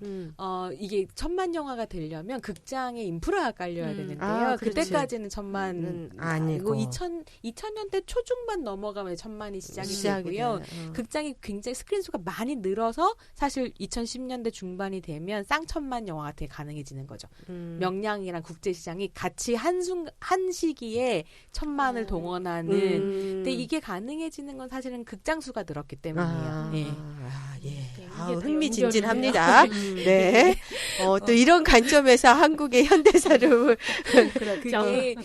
이게 천만 영화가 되려면 극장에 인프라가 깔려야 되는데요. 그렇지. 그때까지는 천만 아니고 2000년대 초중반 넘어가면 천만이 시작이 되고요. 극장이 굉장히 스크린 수가 많이 늘어서 사실 2010년대 중반이 되면 쌍천만 영화 같은 게 가능해지는 거죠. 명량이랑 국제시장이 같이 한 시기에 천만을 동원하는. 근데 이게 가능해지는 건 사실은 극장 수가 늘었기 때문이에요. 흥미진진합니다. 네. 또 이런 관점에서 한국의 현대사를 그게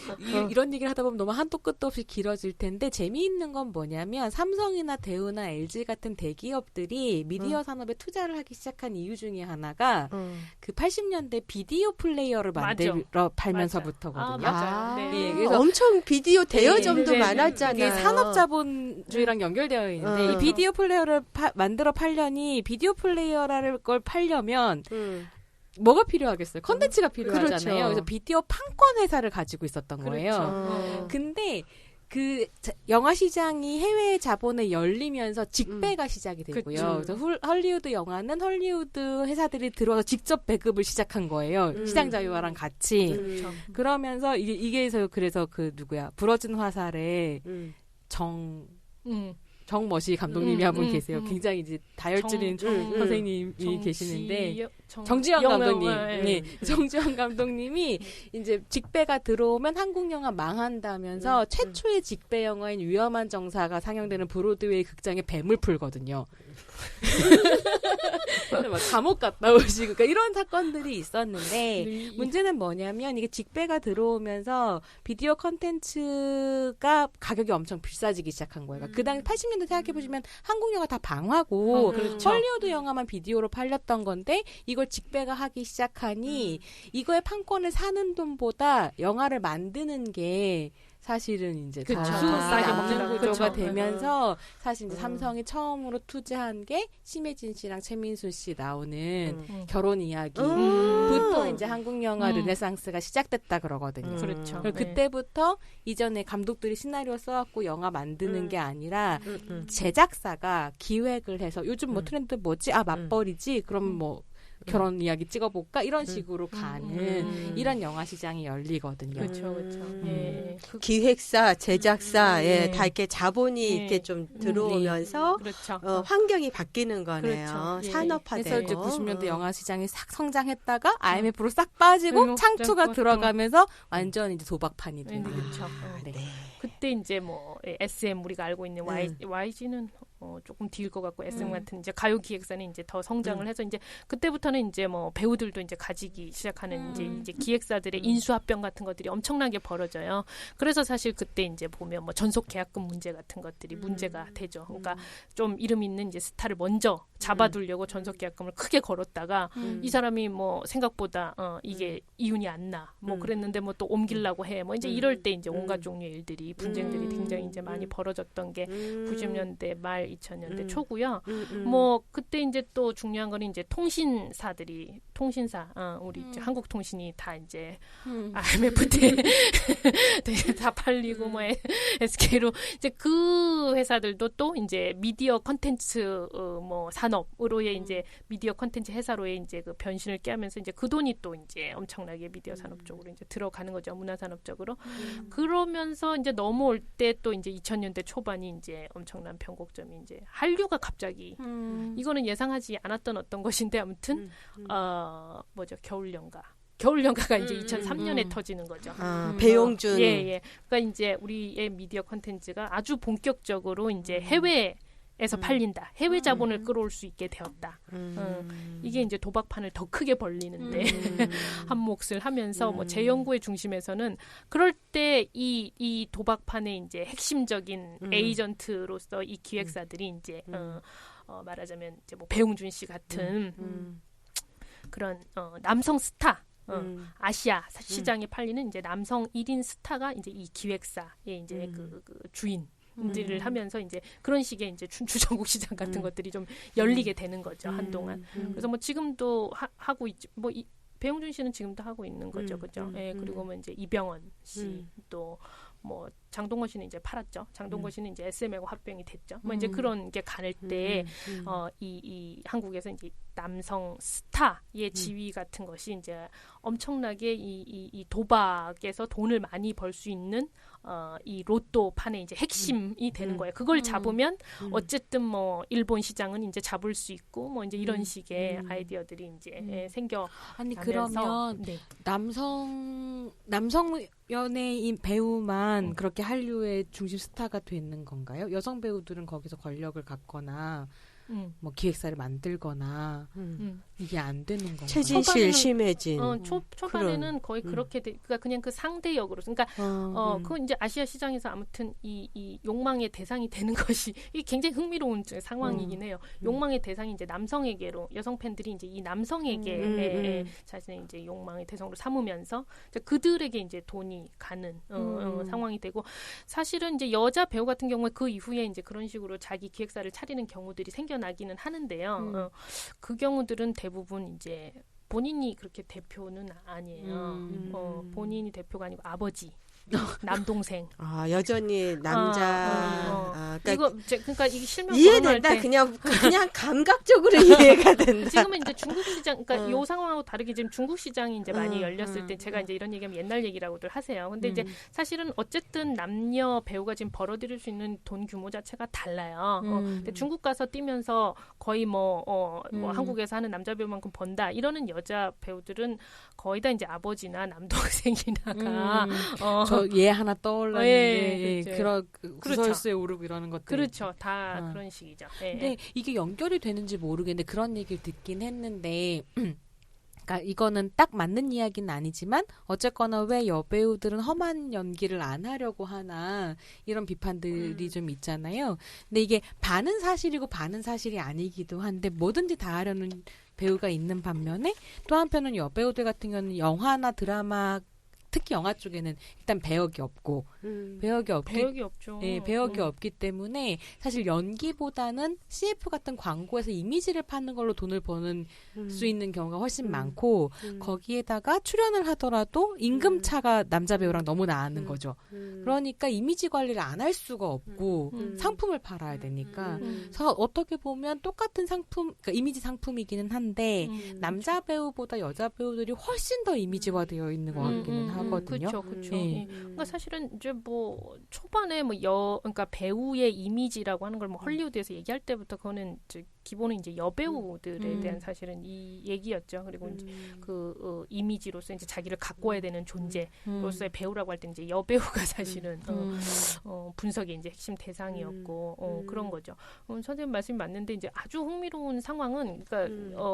이런 얘기를 하다 보면 너무 한도 끝도 없이 길어질 텐데 재미있는 건 뭐냐면 삼성이나 대우나 LG 같은 대기업들이 미디어 산업에 투자를 하기 시작한 이유 중에 하나가 그 80년대 비디오 플레이어를 만들어 팔면서부터거든요. 네. 그래서 엄청 비디오 대여점도 많았잖아요. 이게 산업자본주의랑 연결되어 있는데 이 비디오 플레이어를 만들어 팔려니 비디오 플레이어라는 걸 팔려면 뭐가 필요하겠어요? 컨텐츠가 필요하잖아요. 그렇죠. 그래서 비디오 판권 회사를 가지고 있었던 거예요. 근데 그 영화 시장이 해외 자본에 열리면서 직배가 시작이 되고요. 그래서 헐리우드 영화는 헐리우드 회사들이 들어와서 직접 배급을 시작한 거예요. 시장 자유화랑 같이. 그러면서 그래서 그 누구야? 부러진 화살의 정머시 감독님이 한 분 계세요. 굉장히 이제 다혈질인 선생님이 계시는데 정지영 감독님, 정지영 감독님이 이제 직배가 들어오면 한국 영화 망한다면서 최초의 직배 영화인 위험한 정사가 상영되는 브로드웨이 극장에 뱀을 풀거든요. 막 감옥 갔다 오시고 그러니까 이런 사건들이 있었는데 문제는 뭐냐면 이게 직배가 들어오면서 비디오 컨텐츠가 가격이 엄청 비싸지기 시작한 거예요. 그러니까 그 당시 80년대 생각해보시면 한국 영화 다 방화고 헐리우드 영화만 비디오로 팔렸던 건데 이걸 직배가 하기 시작하니 이거의 판권을 사는 돈보다 영화를 만드는 게 사실은 이제 더 싸게 먹는 구조가 되면서 사실 이제 삼성이 처음으로 투자한 게 심혜진 씨랑 최민수 씨 나오는 결혼 이야기부터 이제 한국 영화 르네상스가 시작됐다 그러거든요. 그렇죠. 그때부터 이전에 감독들이 시나리오 써갖고 영화 만드는 게 아니라 제작사가 기획을 해서 요즘 뭐 트렌드 뭐지? 맞벌이지? 그럼 뭐 결혼 이야기 찍어볼까? 이런 식으로 가는 이런 영화 시장이 열리거든요. 그렇죠. 기획사, 제작사, 다 이렇게 자본이 이렇게 좀 들어오면서 환경이 바뀌는 거네요. 산업화되고. 그래서 이제 90년대 영화 시장이 싹 성장했다가 IMF로 싹 빠지고 창투가 들어가면서 완전 이제 도박판이 된 거예요. 그때 이제 뭐 SM 우리가 알고 있는 YG는 조금 뒤일 것 같고 SM 같은 이제 가요 기획사는 이제 더 성장을 해서 이제 그때부터는 이제 뭐 배우들도 이제 가지기 시작하는 이제 기획사들의 인수합병 같은 것들이 엄청나게 벌어져요. 그래서 사실 그때 이제 보면 뭐 전속 계약금 문제 같은 것들이 문제가 되죠. 그러니까 좀 이름 있는 이제 스타를 먼저 잡아두려고 전속 계약금을 크게 걸었다가 이 사람이 뭐 생각보다 이게 이윤이 안 나. 뭐 그랬는데 뭐 또 옮기려고 해. 뭐 이제 이럴 때 이제 온갖 종류의 일들이 분쟁들이 굉장히 이제 많이 벌어졌던 게 90년대 말 2000년대 초고요. 뭐 그때 이제 또 중요한 거는 이제 통신사 우리 이제 한국통신이 다 이제 IMF 때 다 팔리고 뭐 SK로 이제 그 회사들도 또 이제 미디어 콘텐츠 뭐 산업으로의 이제 미디어 콘텐츠 회사로의 이제 그 변신을 꾀하면서 이제 그 돈이 또 이제 엄청나게 미디어 산업 쪽으로 이제 들어가는 거죠. 문화 산업 쪽으로. 그러면서 이제 넘어올 때 또 이제 2000년대 초반이 이제 엄청난 변곡점이 이제 한류가 갑자기 이거는 예상하지 않았던 어떤 것인데 아무튼 뭐죠? 겨울연가가 이제 2003년에 터지는 거죠. 배용준. 예. 그러니까 이제 우리의 미디어 콘텐츠가 아주 본격적으로 이제 해외에서 팔린다. 해외 자본을 끌어올 수 있게 되었다. 이게 이제 도박판을 더 크게 벌리는데 한 몫을 하면서 뭐 제 연구의 중심에서는 그럴 때 이 도박판의 이제 핵심적인 에이전트로서 이 기획사들이 이제 말하자면 이제 뭐 배용준 씨 같은 그런 남성 스타 아시아 시장에 팔리는 이제 남성 1인 스타가 이제 이 기획사의 이제 그 주인들을 하면서 이제 그런 식의 이제 춘추 전국 시장 같은 것들이 좀 열리게 되는 거죠 한동안. 그래서 뭐 지금도 하고 있죠. 뭐 배용준 씨는 지금도 하고 있는 거죠, 그죠? 예, 그리고 뭐 이제 이병헌 씨 또 뭐 장동건 씨는 이제 팔았죠. 장동건 씨는 이제 SM하고 합병이 됐죠. 뭐 이제 그런 게 가를 때 이 한국에서 이제 남성 스타의 지위 같은 것이 이제 엄청나게 이 도박에서 돈을 많이 벌 수 있는 이 로또 판의 이제 핵심이 되는 거예요. 그걸 잡으면 어쨌든 뭐 일본 시장은 이제 잡을 수 있고 뭐 이제 이런 식의 아이디어들이 이제 생겨. 아니 그러면 네. 남성 연예인 배우만 그렇게 한류의 중심 스타가 되는 건가요? 여성 배우들은 거기서 권력을 갖거나 뭐 기획사를 만들거나 이게 안 되는 건가요? 최진실, 심혜진. 초반에는 거의 그렇게 그러니까 그냥 그 상대 역으로. 그러니까 그건 이제 아시아 시장에서 아무튼 이 욕망의 대상이 되는 것이 이게 굉장히 흥미로운 상황이긴 해요. 욕망의 대상이 이제 남성에게로 여성 팬들이 이제 이 남성에게 자신의 이제 욕망의 대상으로 삼으면서 이제 그들에게 이제 돈이 가는 상황이 되고 사실은 이제 여자 배우 같은 경우에 그 이후에 이제 그런 식으로 자기 기획사를 차리는 경우들이 생겨나기는 하는데요. 그 경우들은 대부분 이제 본인이 그렇게 대표는 아니에요. 본인이 대표가 아니고 아버지, 남동생. 여전히 남자. 그러니까 이게 실명 이해된다. 그냥 감각적으로 이해가 된다. 지금은 이제 중국 시장, 그러니까 요 상황하고 다르게 지금 중국 시장이 이제 많이 열렸을 때 제가 이제 이런 얘기하면 옛날 얘기라고들 하세요. 근데 이제 사실은 어쨌든 남녀 배우가 지금 벌어들일 수 있는 돈 규모 자체가 달라요. 근데 중국 가서 뛰면서 거의 뭐 한국에서 하는 남자 배우만큼 번다 이러는 여자 배우들은 거의 다 이제 아버지나 남동생이나가 저 얘 하나 떠올랐는데 그런 그렇죠. 구설수에 오르고 이러는 것들. 그렇죠. 다 그런 식이죠. 근데 이게 연결이 되는지 모르겠는데 그런 얘기를 듣긴 했는데 그러니까 이거는 딱 맞는 이야기는 아니지만 어쨌거나 왜 여배우들은 험한 연기를 안 하려고 하나 이런 비판들이 좀 있잖아요. 근데 이게 반은 사실이고 반은 사실이 아니기도 한데 뭐든지 다 하려는 배우가 있는 반면에 또 한편은 여배우들 같은 경우는 영화나 드라마 특히 영화 쪽에는 일단 배역이 없고 배역이 없죠. 네, 배역이 없기 때문에 사실 연기보다는 CF 같은 광고에서 이미지를 파는 걸로 돈을 버는 수 있는 경우가 훨씬 많고 거기에다가 출연을 하더라도 임금차가 남자 배우랑 너무 나는 거죠. 그러니까 이미지 관리를 안 할 수가 없고 상품을 팔아야 되니까 그래서 어떻게 보면 똑같은 상품, 그러니까 이미지 상품이기는 한데 남자 배우보다 여자 배우들이 훨씬 더 이미지화되어 있는 것 같기는 하거든요. 그렇죠. 네. 그러니까 사실은 이제 뭐 초반에 그러니까 배우의 이미지라고 하는 걸 뭐 헐리우드에서 얘기할 때부터 그거는 이제 기본은 이제 여배우들에 대한 사실은 이 얘기였죠. 그리고 이제 그 이미지로서 이제 자기를 가꿔야 되는 존재로서의 배우라고 할 때 이제 여배우가 사실은 분석의 이제 핵심 대상이었고 그런 거죠. 선생님 말씀이 맞는데 이제 아주 흥미로운 상황은 그러니까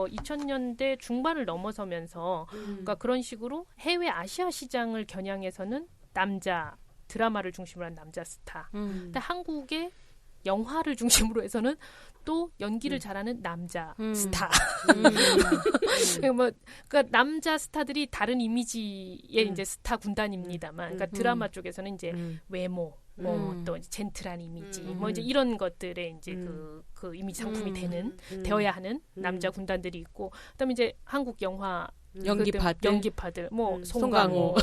2000년대 중반을 넘어서면서 그러니까 그런 식으로 해외 아시아 시장을 겨냥해서는 남자 드라마를 중심으로 한 남자 스타. 근데 한국의 영화를 중심으로 해서는 또 연기를 잘하는 남자 스타. 그러니까 남자 스타들이 다른 이미지의 이제 스타 군단입니다만, 그러니까 드라마 쪽에서는 이제 외모, 또 이제 젠틀한 이미지, 뭐 이제 이런 것들에 이제 그 이미지 상품이 되어야 하는 남자 군단들이 있고, 그다음에 이제 한국 영화 연기파들, 뭐 송강호,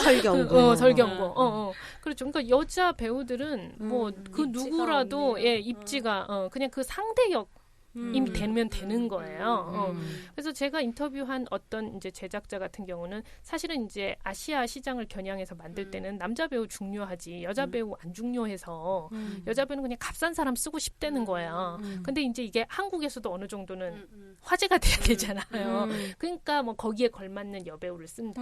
설경구, 그렇죠. 그러니까 여자 배우들은 뭐 그 누구라도 입지가 그냥 그 상대역 이미 되면 되는 거예요. 그래서 제가 인터뷰한 어떤 이제 제작자 같은 경우는 사실은 이제 아시아 시장을 겨냥해서 만들 때는 남자 배우 중요하지 여자 배우 안 중요해서 여자 배우는 그냥 값싼 사람 쓰고 싶다는 거예요. 근데 이제 이게 한국에서도 어느 정도는 화제가 돼야 되잖아요. 그러니까 뭐 거기에 걸맞는 여배우를 쓴다.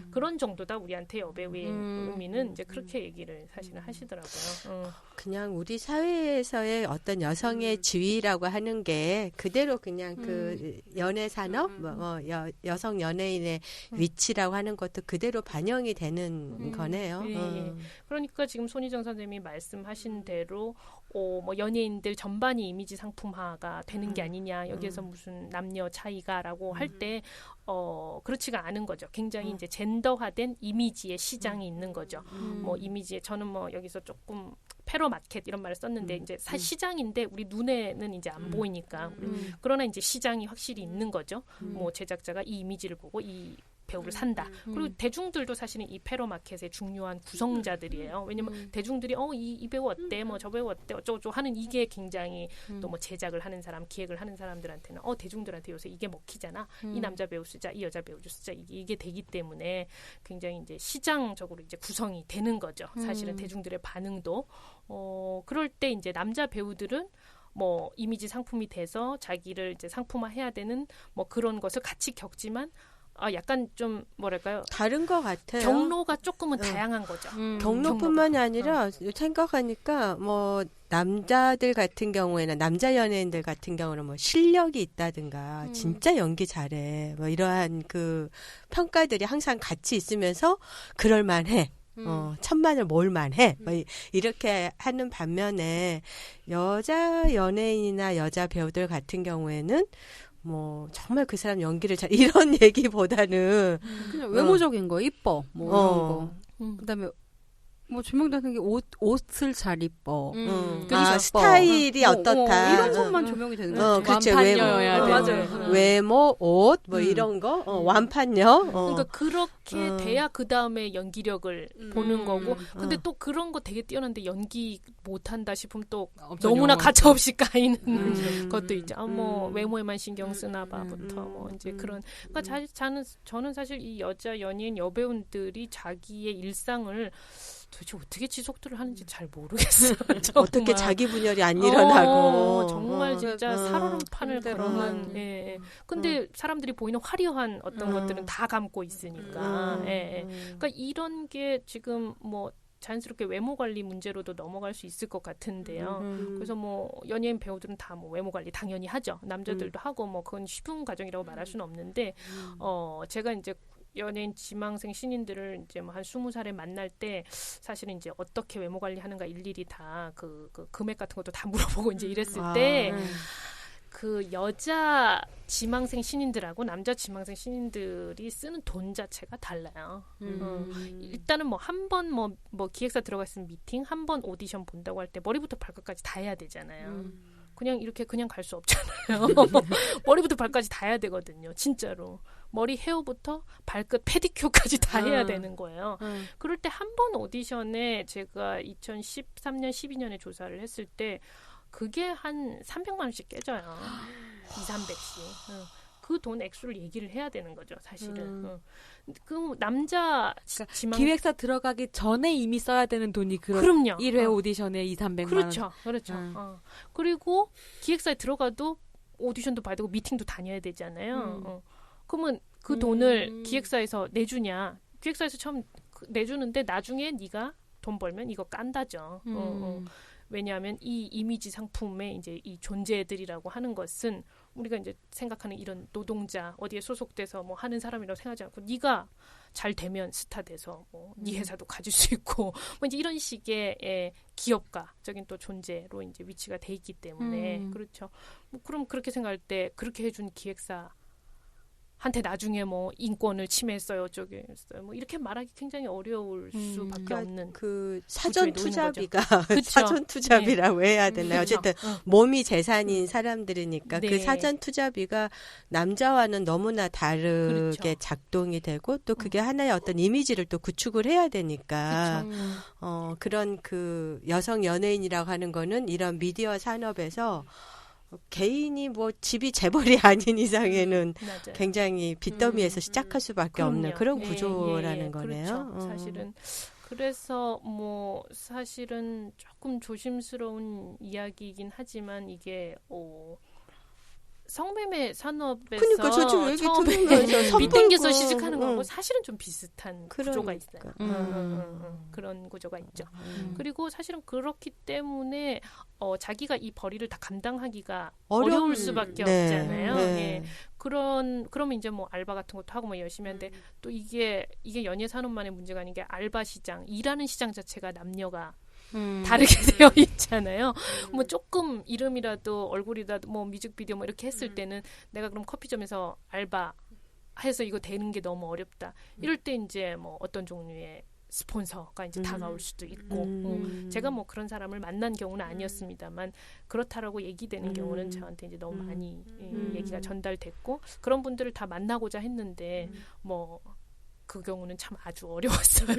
그런 정도다 우리한테 여배우의 의미는 이제 그렇게 얘기를 사실은 하시더라고요. 그냥 우리 사회에서의 어떤 여성의 지위라고 하는 게 그대로 그냥 그 연예 산업, 여성 연예인의 위치라고 하는 것도 그대로 반영이 되는 거네요. 예. 그러니까 지금 손희정 선생님이 말씀하신 대로 뭐 연예인들 전반이 이미지 상품화가 되는 게 아니냐, 여기에서 무슨 남녀 차이가라고 할 때 그렇지가 않은 거죠. 굉장히 이제 젠더화된 이미지의 시장이 있는 거죠. 뭐 이미지에 저는 뭐 여기서 조금 페로마켓 이런 말을 썼는데 이제 시장인데 우리 눈에는 이제 안 보이니까 그러나 이제 시장이 확실히 있는 거죠. 뭐 제작자가 이 이미지를 보고 이 배우를 산다. 그리고 대중들도 사실은 이 페로마켓의 중요한 구성자들이에요. 왜냐면 대중들이 이 배우 어때? 뭐 저 배우 어때? 어쩌고저쩌고 하는 이게 굉장히 또 뭐 제작을 하는 사람, 기획을 하는 사람들한테는 대중들한테 요새 이게 먹히잖아. 이 남자 배우 쓰자, 이 여자 배우 쓰자. 이게 되기 때문에 굉장히 이제 시장적으로 이제 구성이 되는 거죠. 사실은 대중들의 반응도 그럴 때 이제 남자 배우들은 뭐 이미지 상품이 돼서 자기를 이제 상품화해야 되는 뭐 그런 것을 같이 겪지만 약간 좀 뭐랄까요? 다른 것 같아요. 경로가 조금은 다양한 거죠. 경로뿐만이 아니라 생각하니까 뭐 남자들 같은 경우에는 남자 연예인들 같은 경우는 뭐 실력이 있다든가 진짜 연기 잘해 뭐 이러한 그 평가들이 항상 같이 있으면서 그럴만해. 천만을 모을만해. 뭐 이렇게 하는 반면에 여자 연예인이나 여자 배우들 같은 경우에는 뭐 정말 그 사람 연기를 잘 이런 얘기보다는 그냥 외모적인 거 이뻐 뭐 이런 거. 그다음에 뭐 조명되는 게 옷을 잘 입어. 스타일이 어떻다. 이런 것만 조명이 되는 거죠. 그렇죠. 완판녀여야 돼. 맞아요. 외모, 옷, 뭐 이런 거, 완판녀. 그러니까 그렇게 돼야 그 다음에 연기력을 보는 거고. 근데 또 그런 거 되게 뛰어난데 연기 못한다 싶으면 또 너무나 가차없이 까이는 것도 있죠. 뭐 외모에만 신경 쓰나 봐부터 뭐 이제 그런. 그러니까 저는 사실 이 여자 연예인 여배우들이 자기의 일상을 도대체 어떻게 지속들을 하는지 잘 모르겠어요. 어떻게 자기 분열이 안 일어나고 정말 진짜 살얼음판을 걸어간. 근데 사람들이 보이는 화려한 어떤 것들은 다 감고 있으니까. 그러니까 이런 게 지금 뭐 자연스럽게 외모 관리 문제로도 넘어갈 수 있을 것 같은데요. 그래서 뭐 연예인 배우들은 다 뭐 외모 관리 당연히 하죠. 남자들도 하고 뭐 그건 쉬운 과정이라고 말할 수는 없는데 제가 이제 연예인 지망생 신인들을 이제 뭐 한 20살에 만날 때 사실은 이제 어떻게 외모 관리하는가 일일이 다 그 금액 같은 것도 다 물어보고 이제 이랬을 때 그 여자 지망생 신인들하고 남자 지망생 신인들이 쓰는 돈 자체가 달라요. 일단은 뭐 한 번 뭐 기획사 들어가 있으면 미팅, 한 번 오디션 본다고 할 때 머리부터 발끝까지 다 해야 되잖아요. 그냥 이렇게 그냥 갈 수 없잖아요. 머리부터 발까지 다 해야 되거든요. 진짜로. 머리 헤어부터 발끝 페디큐어까지 다 해야 되는 거예요. 그럴 때 한 번 오디션에 제가 2013년, 12년에 조사를 했을 때 그게 한 300만 원씩 깨져요. 200~300씩. 그 돈 액수를 얘기를 해야 되는 거죠, 사실은. 그 남자 그러니까 기획사 들어가기 전에 이미 써야 되는 돈이 그럼요. 1회 오디션에 200~300만 그렇죠. 그렇죠. 그리고 기획사에 들어가도 오디션도 봐야 되고 미팅도 다녀야 되잖아요. 그러면 그 돈을 기획사에서 내주냐? 기획사에서 처음 내주는데 나중에 네가 돈 벌면 이거 깐다죠. 왜냐하면 이 이미지 상품의 이제 이 존재들이라고 하는 것은 우리가 이제 생각하는 이런 노동자 어디에 소속돼서 뭐 하는 사람이라고 생각하지 않고 네가 잘 되면 스타 돼서 뭐 네 회사도 가질 수 있고 뭐 이제 이런 식의 기업가적인 또 존재로 이제 위치가 돼 있기 때문에 그렇죠. 뭐 그럼 그렇게 생각할 때 그렇게 해준 기획사 한테 나중에 뭐 인권을 침해했어요, 어쩌게 했어요. 뭐 이렇게 말하기 굉장히 어려울 수밖에 없는. 그 사전 구조에 놓이는 투잡이가 그쵸. 사전 투잡이라고 해야 되나요? 그쵸. 어쨌든 몸이 재산인 사람들이니까 네. 그 사전 투잡이가 남자와는 너무나 다르게 그렇죠. 작동이 되고 또 그게 하나의 어떤 이미지를 또 구축을 해야 되니까 그런 그 여성 연예인이라고 하는 거는 이런 미디어 산업에서 개인이 뭐 집이 재벌이 아닌 이상에는 맞아요. 굉장히 빚더미에서 시작할 수밖에 없는 그런 예, 구조라는 예, 거네요. 그렇죠. 사실은 그래서 뭐 사실은 조금 조심스러운 이야기이긴 하지만 이게 성매매 산업에서 그러니까 저 지금 얘기 처음에 들으면서 빚 땡겨서 선불금, 시집하는 거하고 사실은 좀 비슷한 구조가 그러니까. 있어요. 그런 구조가 있죠. 그리고 사실은 그렇기 때문에 자기가 이 벌이를 다 감당하기가 어려울 수밖에 없잖아요. 네. 예. 그러면 이제 뭐 알바 같은 것도 하고 뭐 열심히 하는데 또 이게 연예 산업만의 문제가 아닌 게 알바 시장, 일하는 시장 자체가 남녀가 다르게 되어 있잖아요. 뭐 조금 이름이라도 얼굴이라도 뭐 뮤직비디오 뭐 이렇게 했을 때는 내가 그럼 커피점에서 알바 해서 이거 되는 게 너무 어렵다. 이럴 때 이제 뭐 어떤 종류의 스폰서가 이제 다가올 수도 있고 제가 뭐 그런 사람을 만난 경우는 아니었습니다만 그렇다라고 얘기되는 경우는 저한테 이제 너무 많이 얘기가 전달됐고 그런 분들을 다 만나고자 했는데 뭐 그 경우는 참 아주 어려웠어요.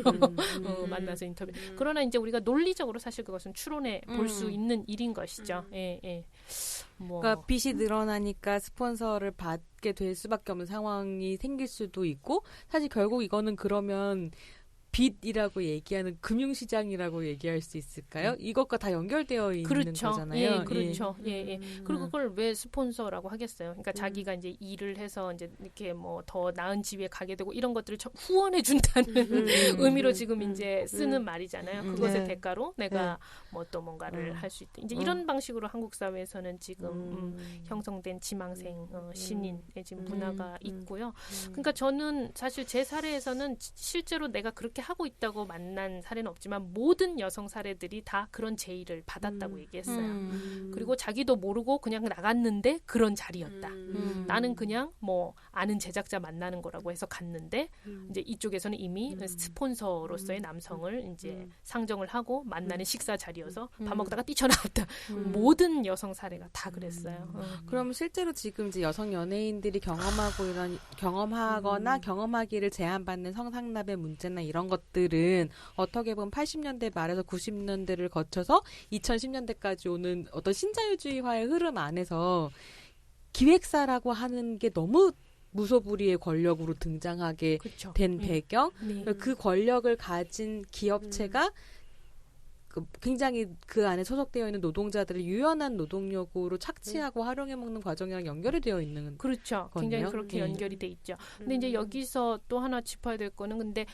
만나서 인터뷰. 그러나 이제 우리가 논리적으로 사실 그것은 추론해 볼 수 있는 일인 것이죠. 예, 예. 뭐 그러니까 빚이 늘어나니까 스폰서를 받게 될 수밖에 없는 상황이 생길 수도 있고 사실 결국 이거는 그러면 빚이라고 얘기하는 금융시장이라고 얘기할 수 있을까요? 이것과 다 연결되어 있는 그렇죠. 거잖아요. 예, 그렇죠. 예, 예. 그리고 그걸 왜 스폰서라고 하겠어요? 그러니까 자기가 이제 일을 해서 이제 이렇게 뭐 더 나은 집에 가게 되고 이런 것들을 후원해 준다는 의미로 지금 이제 쓰는 말이잖아요. 그것의 네. 대가로 내가 뭐 또 뭔가를 할 수 있다. 이제 이런 방식으로 한국 사회에서는 지금 형성된 지망생 신인의 지금 문화가 있고요. 그러니까 저는 사실 제 사례에서는 실제로 내가 그렇게 하고 있다고 만난 사례는 없지만 모든 여성 사례들이 다 그런 제의를 받았다고 얘기했어요. 그리고 자기도 모르고 그냥 나갔는데 그런 자리였다. 나는 그냥 뭐 아는 제작자 만나는 거라고 해서 갔는데 이제 이쪽에서는 이미 스폰서로서의 남성을 이제 상정을 하고 만나는 식사 자리여서 밥 먹다가 뛰쳐나왔다. 모든 여성 사례가 다 그랬어요. 그럼 실제로 지금 이제 여성 연예인들이 경험하거나 경험하기를 제한받는 성상납의 문제나 이런 것들은 어떻게 보면 80년대 말에서 90년대를 거쳐서 2010년대까지 오는 어떤 신자유주의화의 흐름 안에서 기획사라고 하는 게 너무 무소불위의 권력으로 등장하게 그렇죠. 된 배경, 네. 그 권력을 가진 기업체가 굉장히 그 안에 소속되어 있는 노동자들을 유연한 노동력으로 착취하고 활용해 먹는 과정이랑 연결이 되어 있는 그렇죠. 거네요. 굉장히 그렇게 연결이 돼 있죠. 근데 이제 여기서 또 하나 짚어야 될 거는 근데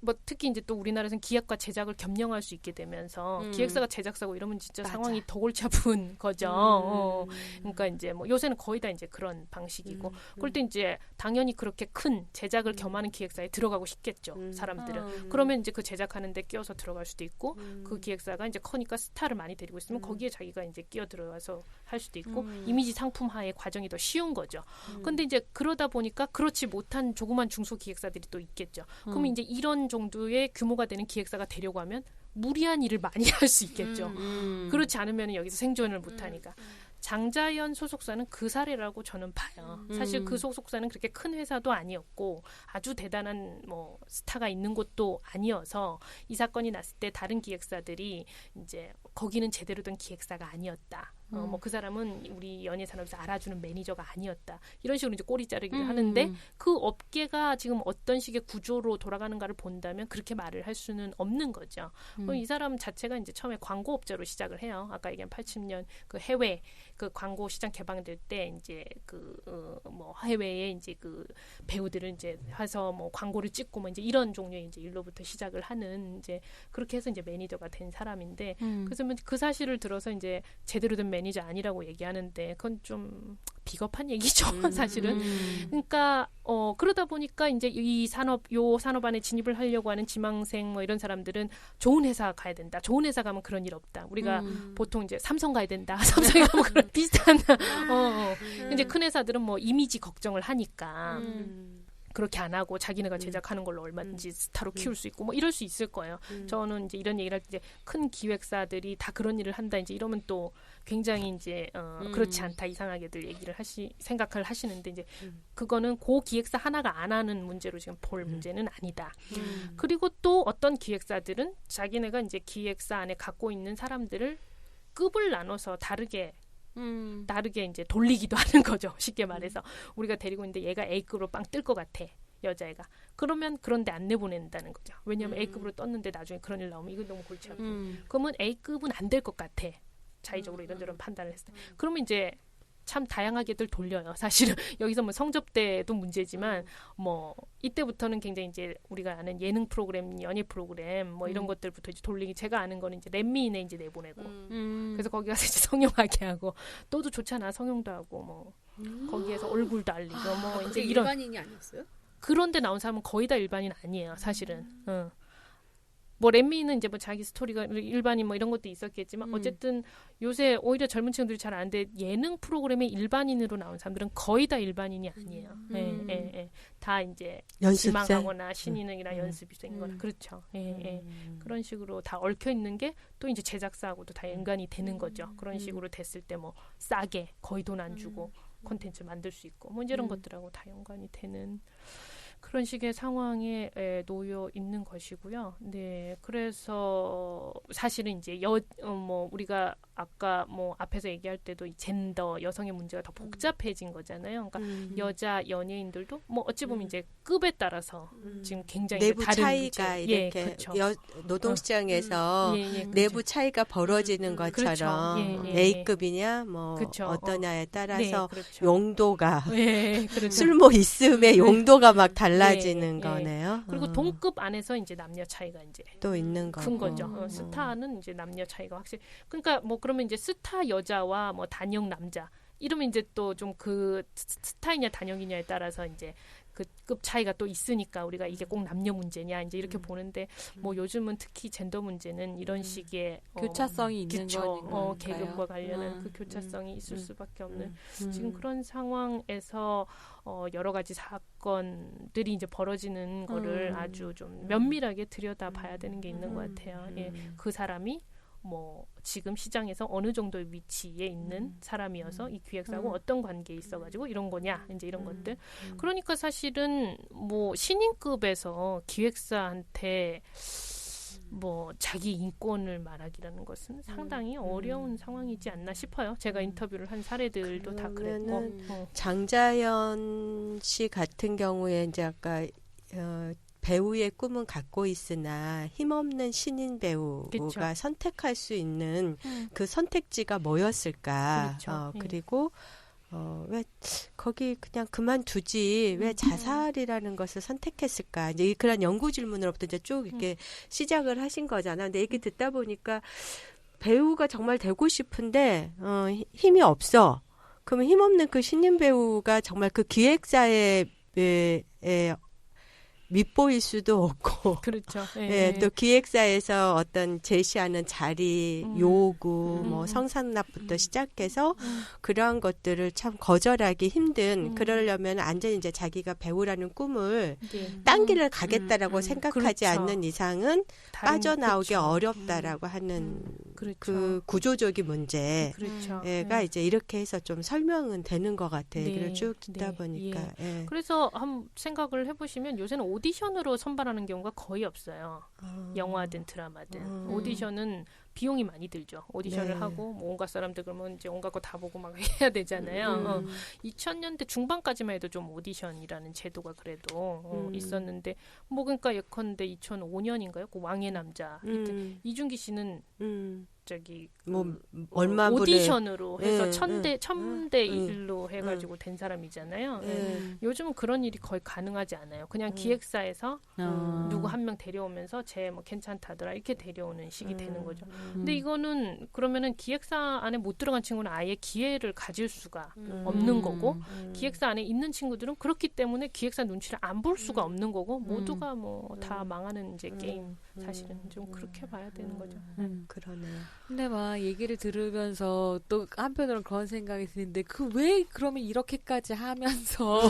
뭐 특히 이제 또 우리나라에서는 기획과 제작을 겸용할 수 있게 되면서 기획사가 제작사고 이러면 진짜 상황이 더 골치 아픈 거죠. 그러니까 이제 뭐 요새는 거의 다 이제 그런 방식이고 그럴 때 이제 당연히 그렇게 큰 제작을 겸하는 기획사에 들어가고 싶겠죠. 사람들은. 그러면 이제 그 제작하는 데 끼어서 들어갈 수도 있고 그 기획사가 이제 커니까 스타를 많이 데리고 있으면 거기에 자기가 이제 끼어 들어가서 할 수도 있고 이미지 상품화의 과정이 더 쉬운 거죠. 근데 이제 그러다 보니까 그렇지 못한 조그만 중소 기획사들이 또 있겠죠. 그러면 이제 이런 정도의 규모가 되는 기획사가 되려고 하면 무리한 일을 많이 할 수 있겠죠. 그렇지 않으면 여기서 생존을 못하니까. 장자연 소속사는 그 사례라고 저는 봐요. 사실 그 소속사는 그렇게 큰 회사도 아니었고 아주 대단한 뭐 스타가 있는 곳도 아니어서 이 사건이 났을 때 다른 기획사들이 이제 거기는 제대로 된 기획사가 아니었다. 뭐 그 사람은 우리 연예 산업에서 알아주는 매니저가 아니었다. 이런 식으로 이제 꼬리 자르기를 하는데 그 업계가 지금 어떤 식의 구조로 돌아가는가를 본다면 그렇게 말을 할 수는 없는 거죠. 이 사람 자체가 이제 처음에 광고업자로 시작을 해요. 아까 얘기한 80년 그 해외 그 광고 시장 개방될 때 이제 그 뭐 해외에 이제 그 배우들을 이제 해서 뭐 광고를 찍고 뭐 이제 이런 종류의 이제 일로부터 시작을 하는 이제 그렇게 해서 이제 매니저가 된 사람인데 그래서 그 사실을 들어서 이제 제대로 된 매니저 아니라고 얘기하는데 그건 좀 비겁한 얘기죠, 사실은. 그러니까 그러다 보니까 이제 요 산업 안에 진입을 하려고 하는 지망생 뭐 이런 사람들은 좋은 회사 가야 된다. 좋은 회사 가면 그런 일 없다. 우리가 보통 이제 삼성 가야 된다. 삼성에 가면 그런 비슷한 이제 큰 회사들은 뭐 이미지 걱정을 하니까 그렇게 안 하고 자기네가 제작하는 걸로 얼마든지 스타로 키울 수 있고 뭐 이럴 수 있을 거예요. 저는 이제 이런 얘기를 할 때 이제 큰 기획사들이 다 그런 일을 한다 이제 이러면 또 굉장히 이제 그렇지 않다 이상하게들 얘기를 생각을 하시는데 이제 그거는 고 기획사 하나가 안 하는 문제로 지금 볼 문제는 아니다. 그리고 또 어떤 기획사들은 자기네가 이제 기획사 안에 갖고 있는 사람들을 급을 나눠서 다르게 이제 돌리기도 하는 거죠. 쉽게 말해서 우리가 데리고 있는데 얘가 A급으로 빵 뜰 것 같아. 여자애가. 그러면 그런데 안 내보낸다는 거죠. 왜냐하면 A급으로 떴는데 나중에 그런 일 나오면 이거 너무 골치 아프고 그러면 A급은 안 될 것 같아. 자의적으로 이런저런 판단을 했을 때. 그러면 이제 참 다양하게들 돌려요. 사실은 여기서 뭐 성접대도 문제지만 뭐 이때부터는 굉장히 이제 우리가 아는 예능 프로그램, 연예 프로그램 뭐 이런 것들부터 이제 돌리기. 제가 아는 거는 이제 렛미인에 이제 내보내고 그래서 거기 가서 이제 성형하게 하고 너도 좋잖아 성형도 하고 뭐 거기에서 얼굴도 알리고 뭐 이제 이런 일반인이 아니었어요? 그런데 나온 사람은 거의 다 일반인 아니에요. 사실은. 뭐 렛미는 이제 뭐 자기 스토리가 일반인 뭐 이런 것도 있었겠지만 어쨌든 요새 오히려 젊은 층들이 잘 아는데 예능 프로그램에 일반인으로 나온 사람들은 거의 다 일반인이 아니에요. 다 이제 지망하거나 신인이나 연습생이거나 그렇죠. 그런 식으로 다 얽혀 있는 게 또 이제 제작사하고도 다 연관이 되는 거죠. 그런 식으로 됐을 때 뭐 싸게 거의 돈 안 주고 콘텐츠 만들 수 있고 뭐 이런 것들하고 다 연관이 되는 그런 식의 상황에 놓여 있는 것이고요. 네, 그래서 사실은 이제 뭐 우리가 아까 뭐 앞에서 얘기할 때도 이 젠더 여성의 문제가 더 복잡해진 거잖아요. 그러니까 여자 연예인들도 뭐 어찌 보면 이제 급에 따라서 지금 굉장히 내부 다른 차이가 문제. 이렇게 그렇죠. 노동시장에서 내부 차이가 벌어지는 것처럼 그렇죠. A급이냐 뭐 그렇죠. 어떠냐에 따라서 그렇죠. 용도가 그렇죠. 쓸모 있음의 용도가 막 달라지는 거네요. 그리고 동급 안에서 이제 남녀 차이가 이제 또 있는 큰 거고. 거죠. 스타는 이제 남녀 차이가 확실히. 그러니까 뭐 그러면 이제 스타 여자와 뭐 단역 남자 이러면 이제 또 좀 그 스타이냐 단역이냐에 따라서 이제 그 급 차이가 또 있으니까 우리가 이게 꼭 남녀 문제냐 이제 이렇게 보는데 뭐 요즘은 특히 젠더 문제는 이런 식의 교차성이 있는 거니까요. 계급과 관련한 그 교차성이 있을 수밖에 없는 지금 그런 상황에서 여러 가지 사건들이 이제 벌어지는 거를 아주 좀 면밀하게 들여다봐야 되는 게 있는 것 같아요. 그 사람이 뭐 지금 시장에서 어느 정도의 위치에 있는 사람이어서 이 기획사하고 어떤 관계에 있어가지고 이런 거냐 이제 이런 것들. 그러니까 사실은 뭐 신인급에서 기획사한테 뭐 자기 인권을 말하기라는 것은 상당히 어려운 상황이지 않나 싶어요. 제가 인터뷰를 한 사례들도 다 그랬고. 장자연 씨 같은 경우에 이제 아까 배우의 꿈은 갖고 있으나 힘없는 신인 배우가 그쵸. 선택할 수 있는 그 선택지가 뭐였을까? 그렇죠. 그리고 왜 거기 그냥 그만두지 왜 자살이라는 것을 선택했을까? 이제 그런 연구 질문으로부터 이제 쭉 이렇게 시작을 하신 거잖아. 근데 얘기 듣다 보니까 배우가 정말 되고 싶은데 힘이 없어. 그러면 힘없는 그 신인 배우가 정말 그 기획사에 밉보일 수도 없고, 그렇죠. 또 기획사에서 어떤 제시하는 자리, 요구, 뭐 성산납부터 시작해서 그러한 것들을 참 거절하기 힘든. 그러려면 완전히 이제 자기가 배우라는 꿈을 딴 길을 가겠다라고 생각하지 그렇죠. 않는 이상은 빠져나오기 그렇죠. 어렵다라고 하는 그렇죠. 그 구조적인 문제가 그렇죠. 이제 이렇게 해서 좀 설명은 되는 것 같아요. 네. 얘기를 쭉 듣다 네. 보니까. 예. 그래서 한번 생각을 해보시면 요새는 오디션으로 선발하는 경우가 거의 없어요. 영화든 드라마든 오디션은 비용이 많이 들죠. 오디션을 네. 하고 뭐 온갖 사람들 그러면 이제 온갖 거 다 보고 막 해야 되잖아요. 2000년대 중반까지만 해도 좀 오디션이라는 제도가 그래도 있었는데 뭐 그러니까 예컨대 2005년인가요? 그 왕의 남자 이때 이준기 씨는 저기 뭐 얼마 오디션으로 해서 예, 첨대 일로 해가지고 된 사람이잖아요. 요즘은 그런 일이 거의 가능하지 않아요. 그냥 기획사에서 누구 한 명 데려오면서 쟤 뭐 괜찮다더라 이렇게 데려오는 식이 되는 거죠. 근데 이거는 그러면은 기획사 안에 못 들어간 친구는 아예 기회를 가질 수가 없는 거고 기획사 안에 있는 친구들은 그렇기 때문에 기획사 눈치를 안 볼 수가 없는 거고 모두가 뭐 다 망하는 이제 게임 사실은 좀 그렇게 봐야 되는 거죠. 그러네요. 근데 막 얘기를 들으면서 또 한편으로는 그런 생각이 드는데 그 왜 그러면 이렇게까지 하면서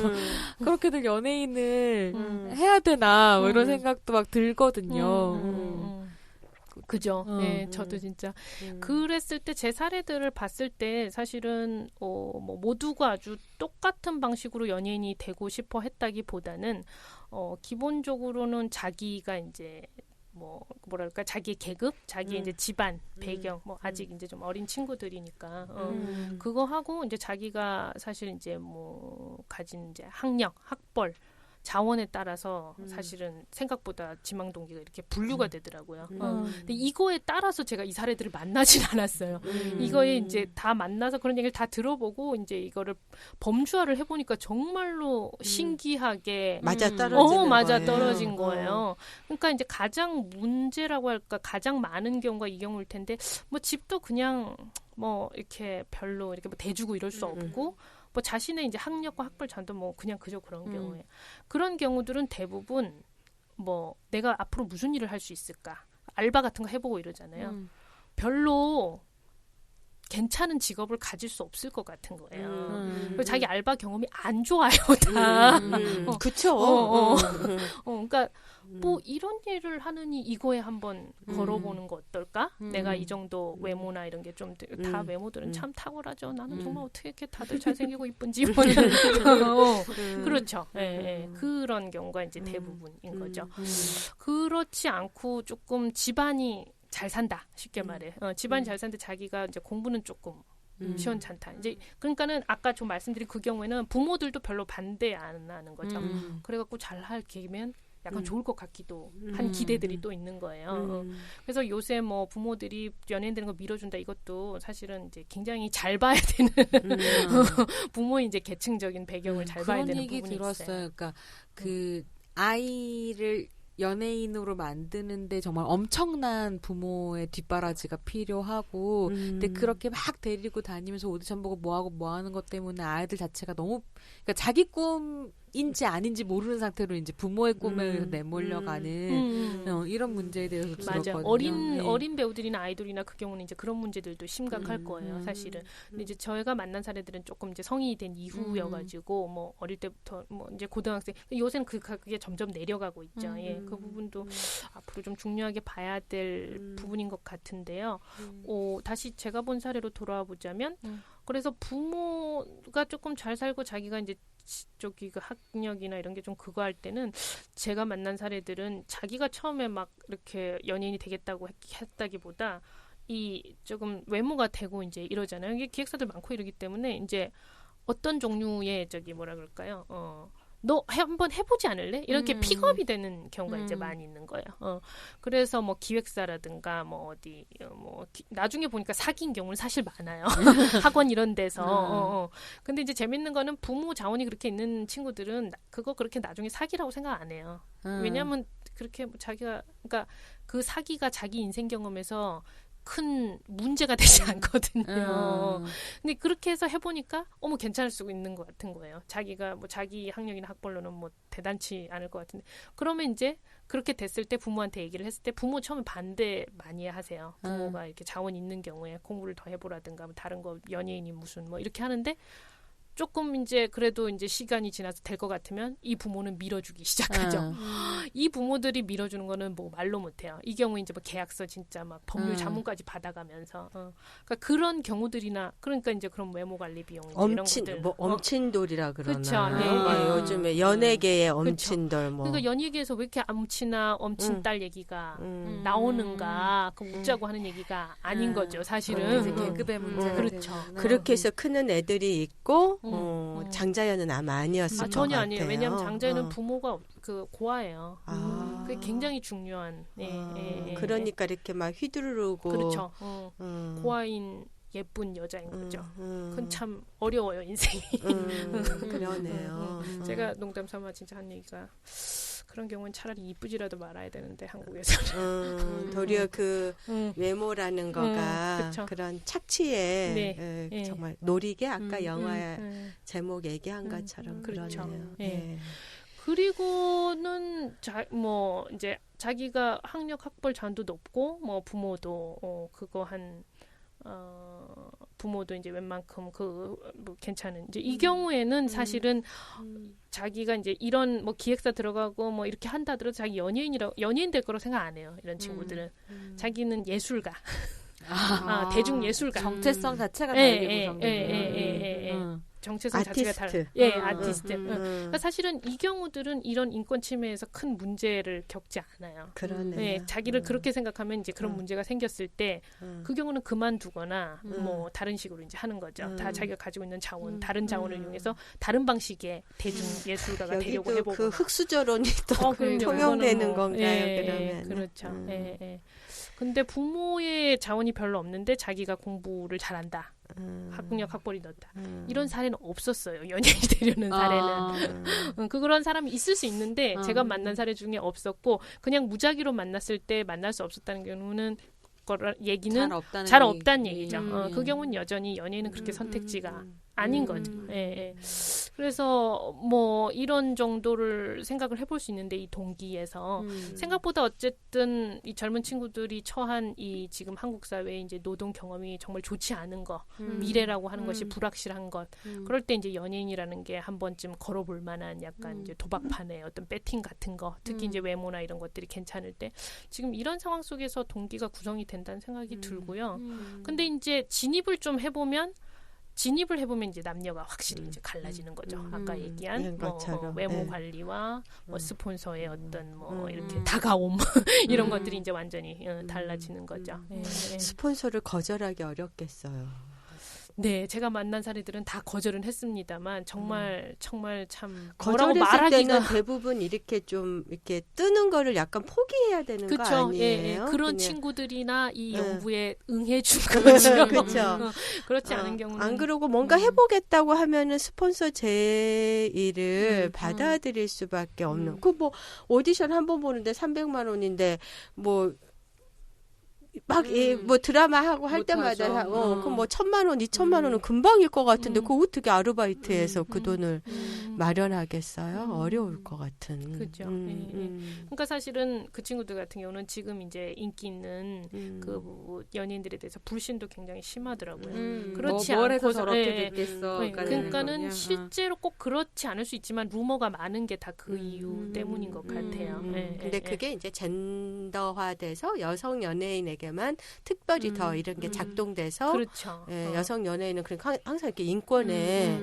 그렇게들 연예인을 해야 되나 뭐 이런 생각도 막 들거든요. 그죠. 네, 저도 진짜 그랬을 때 제 사례들을 봤을 때 사실은 뭐 모두가 아주 똑같은 방식으로 연예인이 되고 싶어 했다기보다는 기본적으로는 자기가 이제 뭐랄까 자기의 계급, 자기의 이제 집안 배경, 뭐 아직 이제 좀 어린 친구들이니까 그거 하고 이제 자기가 사실 이제 뭐 가진 이제 학력, 학벌 자원에 따라서 사실은 생각보다 지망 동기가 이렇게 분류가 되더라고요. 근데 이거에 따라서 제가 이 사례들을 만나진 않았어요. 이거에 이제 다 만나서 그런 얘기를 다 들어보고 이제 이거를 범주화를 해보니까 정말로 신기하게 맞아 떨어지는 맞아 거예요. 떨어진 거예요. 그러니까 이제 가장 문제라고 할까 가장 많은 경우가 이 경우일 텐데 뭐 집도 그냥 뭐 이렇게 별로 이렇게 뭐 대주고 이럴 수 없고 뭐 자신의 이제 학력과 학벌 잔도 뭐 그냥 그저 그런 경우에 그런 경우들은 대부분 뭐 내가 앞으로 무슨 일을 할 수 있을까 알바 같은 거 해보고 이러잖아요. 별로 괜찮은 직업을 가질 수 없을 것 같은 거예요. 그리고 자기 알바 경험이 안 좋아요, 다. 그쵸. 그러니까 뭐 이런 일을 하느니 이거에 한번 걸어보는 거 어떨까? 내가 이 정도 외모나 이런 게 좀 다 외모들은 참 탁월하죠. 나는 정말 어떻게 이렇게 다들 잘생기고 이쁜지 그렇죠. 예. 그런 경우가 이제 대부분인 거죠. 그렇지 않고 조금 집안이 잘 산다 쉽게 말해. 집안이 잘 사는데 자기가 이제 공부는 조금 시원찮다. 이제 그러니까는 아까 좀 말씀드린 그 경우에는 부모들도 별로 반대 안 하는 거죠. 그래갖고 잘할 계면 약간 좋을 것 같기도 한 기대들이 또 있는 거예요. 그래서 요새 뭐 부모들이 연예인 되는 거 밀어준다 이것도 사실은 이제 굉장히 잘 봐야 되는 부모의 이제 계층적인 배경을 잘 봐야 되는 부분이 그런 얘기 들었어요. 있어요. 그러니까 그 아이를 연예인으로 만드는데 정말 엄청난 부모의 뒷바라지가 필요하고 근데 그렇게 막 데리고 다니면서 오디션 보고 뭐 하는 것 때문에 아이들 자체가 너무 그러니까 자기 꿈인지 아닌지 모르는 상태로 이제 부모의 꿈에 내몰려가는 이런 문제에 대해서 들었거든요. 맞아요. 어린 배우들이나 아이돌이나 그 경우는 이제 그런 문제들도 심각할 거예요, 사실은. 근데 이제 저희가 만난 사례들은 조금 이제 성인이 된 이후여가지고 뭐 어릴 때부터 뭐 이제 고등학생 요새는 그게 점점 내려가고 있죠. 예, 그 부분도 앞으로 좀 중요하게 봐야 될 부분인 것 같은데요. 다시 제가 본 사례로 돌아와 보자면, 그래서 부모가 조금 잘 살고 자기가 이제 저기 그 학력이나 이런 게 좀 그거 할 때는 제가 만난 사례들은 자기가 처음에 막 이렇게 연예인이 되겠다고 했다기보다 이 조금 외모가 되고 이제 이러잖아요. 이게 기획사들 많고 이러기 때문에 이제 어떤 종류의 저기 뭐라 그럴까요? 너 한번 해보지 않을래? 이렇게 픽업이 되는 경우가 이제 많이 있는 거예요. 그래서 뭐 기획사라든가 뭐 어디 나중에 보니까 사귄 경우는 사실 많아요. 학원 이런 데서. 근데 이제 재밌는 거는 부모 자원이 그렇게 있는 친구들은 그거 그렇게 나중에 사기라고 생각 안 해요. 왜냐하면 그렇게 자기가 그러니까 그 사기가 자기 인생 경험에서 큰 문제가 되지 않거든요. 근데 그렇게 해서 해보니까 괜찮을 수 있는 것 같은 거예요. 자기가 뭐 자기 학력이나 학벌로는 뭐 대단치 않을 것 같은데 그러면 이제 그렇게 됐을 때 부모한테 얘기를 했을 때 부모 처음에 반대 많이 하세요. 부모가 이렇게 자원 있는 경우에 공부를 더 해보라든가 뭐 다른 거 연예인이 무슨 뭐 이렇게 하는데 조금 이제 그래도 이제 시간이 지나서 될 것 같으면 이 부모는 밀어주기 시작하죠. 이 부모들이 밀어주는 거는 뭐 말로 못해요. 이 경우 이제 뭐 계약서 진짜 막 법률 자문까지 받아가면서 그러니까 그런 경우들이나 그러니까 이제 그런 외모 관리 비용 이런 것들 엄친돌이라 그러나 그쵸, 네. 요즘에 연예계의 엄친돌 뭐 그러니까 연예계에서 왜 이렇게 엄친아 엄친딸 얘기가 나오는가 그 웃자고 하는 얘기가 아닌 거죠 사실은. 이제 계급의 문제 그렇죠. 그렇게 해서 크는 애들이 있고 장자연은 아마 아니었을 것 전혀 같아요. 아니에요. 왜냐하면 장자연은 부모가 그 고아예요. 그게 굉장히 중요한. 그러니까 이렇게 막 휘두르고. 그렇죠. 고아인 예쁜 여자인 거죠. 그건 참 어려워요, 인생이. 그러네요. 제가 농담 삼아 진짜 한 얘기가 그런 경우는 차라리 이쁘지라도 말아야 되는데 한국에서는. 도리어 그 외모라는 거가 그런 착취에 정말 노리게 아까 영화 제목 얘기한 것처럼 그렇죠. 그러네요. 네. 그리고는 뭐 이제 자기가 학력 학벌 잔도 높고 뭐 부모도 그거 한 부모도 이제 웬만큼 뭐 괜찮은 이제 이 경우에는 사실은 자기가 이제 이런 뭐 기획사 들어가고 뭐 이렇게 한다 하더라도 자기 연예인 될 거라고 생각 안 해요. 이런 친구들은 자기는 예술가. 대중 예술가. 정체성 자체가 다르게 정체성 자체가 달라. 아티스트. 그러니까 사실은 이 경우들은 이런 인권 침해에서 큰 문제를 겪지 않아요. 그러네요. 자기를 그렇게 생각하면 이제 그런 문제가 생겼을 때 그 경우는 그만두거나 뭐 다른 식으로 이제 하는 거죠. 다 자기가 가지고 있는 자원, 다른 자원을 이용해서 다른 방식의 대중 예술가가 되려고 해보고. 그 흑수저론이 또 통용되는 건가요? 그러면. 그렇죠. 근데 부모의 자원이 별로 없는데 자기가 공부를 잘한다. 학력 학벌이 넓다. 이런 사례는 없었어요. 연예인이 되려는 사례는. 그런 사람이 있을 수 있는데 제가 만난 사례 중에 없었고 그냥 무작위로 만났을 때 만날 수 없었다는 경우는 얘기는 잘 없다는 얘기죠. 그 경우는 여전히 연예인은 그렇게 선택지가 아닌 거죠. 그래서 뭐 이런 정도를 생각을 해볼 수 있는데 이 동기에서 생각보다 어쨌든 이 젊은 친구들이 처한 이 지금 한국 사회의 이제 노동 경험이 정말 좋지 않은 거, 미래라고 하는 것이 불확실한 것. 그럴 때 이제 연예인이라는 게 한 번쯤 걸어볼 만한 약간 이제 도박판의 어떤 배팅 같은 거, 특히 이제 외모나 이런 것들이 괜찮을 때 지금 이런 상황 속에서 동기가 구성이 된다는 생각이 들고요. 근데 이제 진입을 해보면 이제 남녀가 확실히 이제 갈라지는 거죠. 아까 얘기한 뭐 외모 관리와 뭐 스폰서의 어떤 뭐 이렇게 다가옴 이런 것들이 이제 완전히 달라지는 거죠. 스폰서를 거절하기 어렵겠어요. 네, 제가 만난 사례들은 다 거절은 했습니다만 정말 참 거절했을 때는 대부분 이렇게 좀 이렇게 뜨는 거를 약간 포기해야 되는 거 아니에요? 그런 그냥. 친구들이나 이 연구에 응해준 거죠. 그렇죠. 그렇지 않은 경우는 안 그러고 뭔가 해보겠다고 하면은 스폰서 제의를 받아들일 수밖에 없는. 그 뭐 오디션 한 번 보는데 300만 원인데 뭐. 막 뭐 드라마 하고 할 때마다 그럼 뭐 1,000만 원, 2,000만 원은 금방일 것 같은데 그거 어떻게 아르바이트해서 그 돈을 마련하겠어요? 어려울 것 같은. 그렇죠. 그러니까 사실은 그 친구들 같은 경우는 지금 이제 인기 있는 그 연예인들에 대해서 불신도 굉장히 심하더라고요. 그렇지 않고 저렇게 됐겠어. 그러니까는 실제로 꼭 그렇지 않을 수 있지만 루머가 많은 게 다 그 이유 때문인 것 같아요. 근데 그게 이제 젠더화돼서 여성 연예인에게만 특별히 더 이런 게 작동돼서 그렇죠. 여성 연예인은 그러니까 항상 이렇게 인권에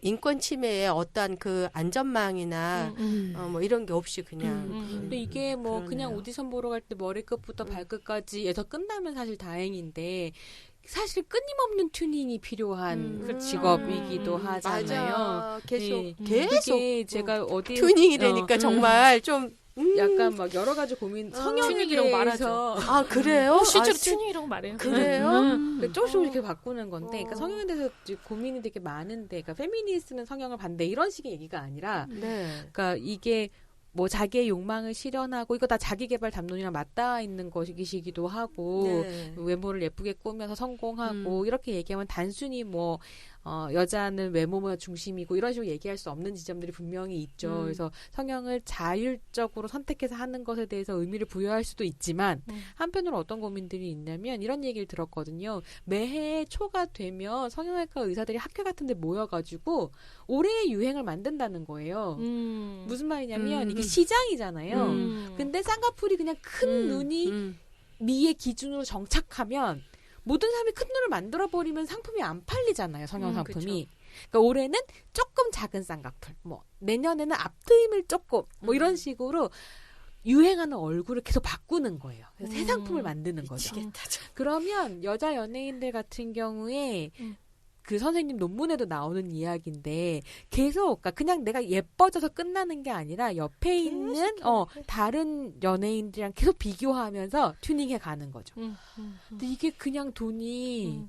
인권 침해에 어떠한 그 안전망이나 뭐 이런 게 없이 그냥. 근데 이게 뭐 그러네요. 그냥 오디션 보러 갈 때 머리끝부터 발끝까지에서 끝나면 사실 다행인데. 사실 끊임없는 튜닝이 필요한 직업이기도 하잖아요. 맞아. 계속 제가 어디 튜닝이 되니까 정말 좀 약간 막 여러 가지 고민 성형이라고 말하죠. 아 그래요? 실제로 튜닝이라고 말해요. 그래요? 조금씩 이렇게 바꾸는 건데, 그러니까 성형에 대해서 고민이 되게 많은데, 그러니까 페미니스트는 성형을 반대 이런 식의 얘기가 아니라, 그러니까 이게 뭐 자기의 욕망을 실현하고 이거 다 자기 개발 담론이랑 맞닿아 있는 것이기도 하고 외모를 예쁘게 꾸며서 성공하고 이렇게 얘기하면 단순히 뭐 여자는 외모가 중심이고 이런 식으로 얘기할 수 없는 지점들이 분명히 있죠. 그래서 성형을 자율적으로 선택해서 하는 것에 대해서 의미를 부여할 수도 있지만 한편으로 어떤 고민들이 있냐면 이런 얘기를 들었거든요. 매해 초가 되면 성형외과 의사들이 학회 같은 데 모여가지고 올해의 유행을 만든다는 거예요. 무슨 말이냐면 이게 시장이잖아요. 근데 쌍꺼풀이 그냥 큰 눈이 미의 기준으로 정착하면 모든 사람이 큰 눈을 만들어버리면 상품이 안 팔리잖아요. 성형 상품이. 그러니까 올해는 조금 작은 쌍꺼풀, 뭐 내년에는 앞트임을 조금, 뭐 이런 식으로 유행하는 얼굴을 계속 바꾸는 거예요. 그래서 새 상품을 만드는 거죠. 그러면 여자 연예인들 같은 경우에 그 선생님 논문에도 나오는 이야기인데 계속 그러니까 그냥 내가 예뻐져서 끝나는 게 아니라 옆에 있는 다른 연예인들이랑 계속 비교하면서 튜닝해 가는 거죠. 근데 이게 그냥 돈이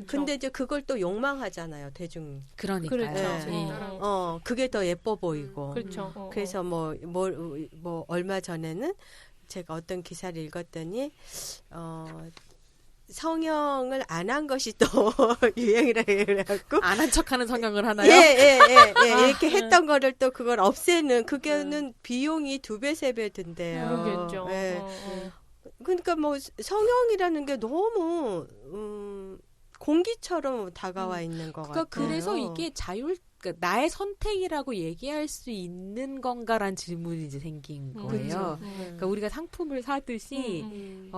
근데 이제 그걸 또 욕망하잖아요, 대중. 그러니까요. 그렇죠. 네. 그게 더 예뻐 보이고. 그렇죠. 그래서 뭐 얼마 전에는 제가 어떤 기사를 읽었더니 성형을 안 한 것이 또 유행이라 그래갖고 안 한 척하는 성형을 하나요? 예, 이렇게 했던 거를 또 그걸 없애는 그게는 비용이 2배, 3배 든대요. 그러겠죠. 예. 그러니까 뭐 성형이라는 게 너무 공기처럼 다가와 있는 것 같아요. 그래서 이게 그러니까 나의 선택이라고 얘기할 수 있는 건가라는 질문이 이제 생긴 거예요. 그러니까 우리가 상품을 사듯이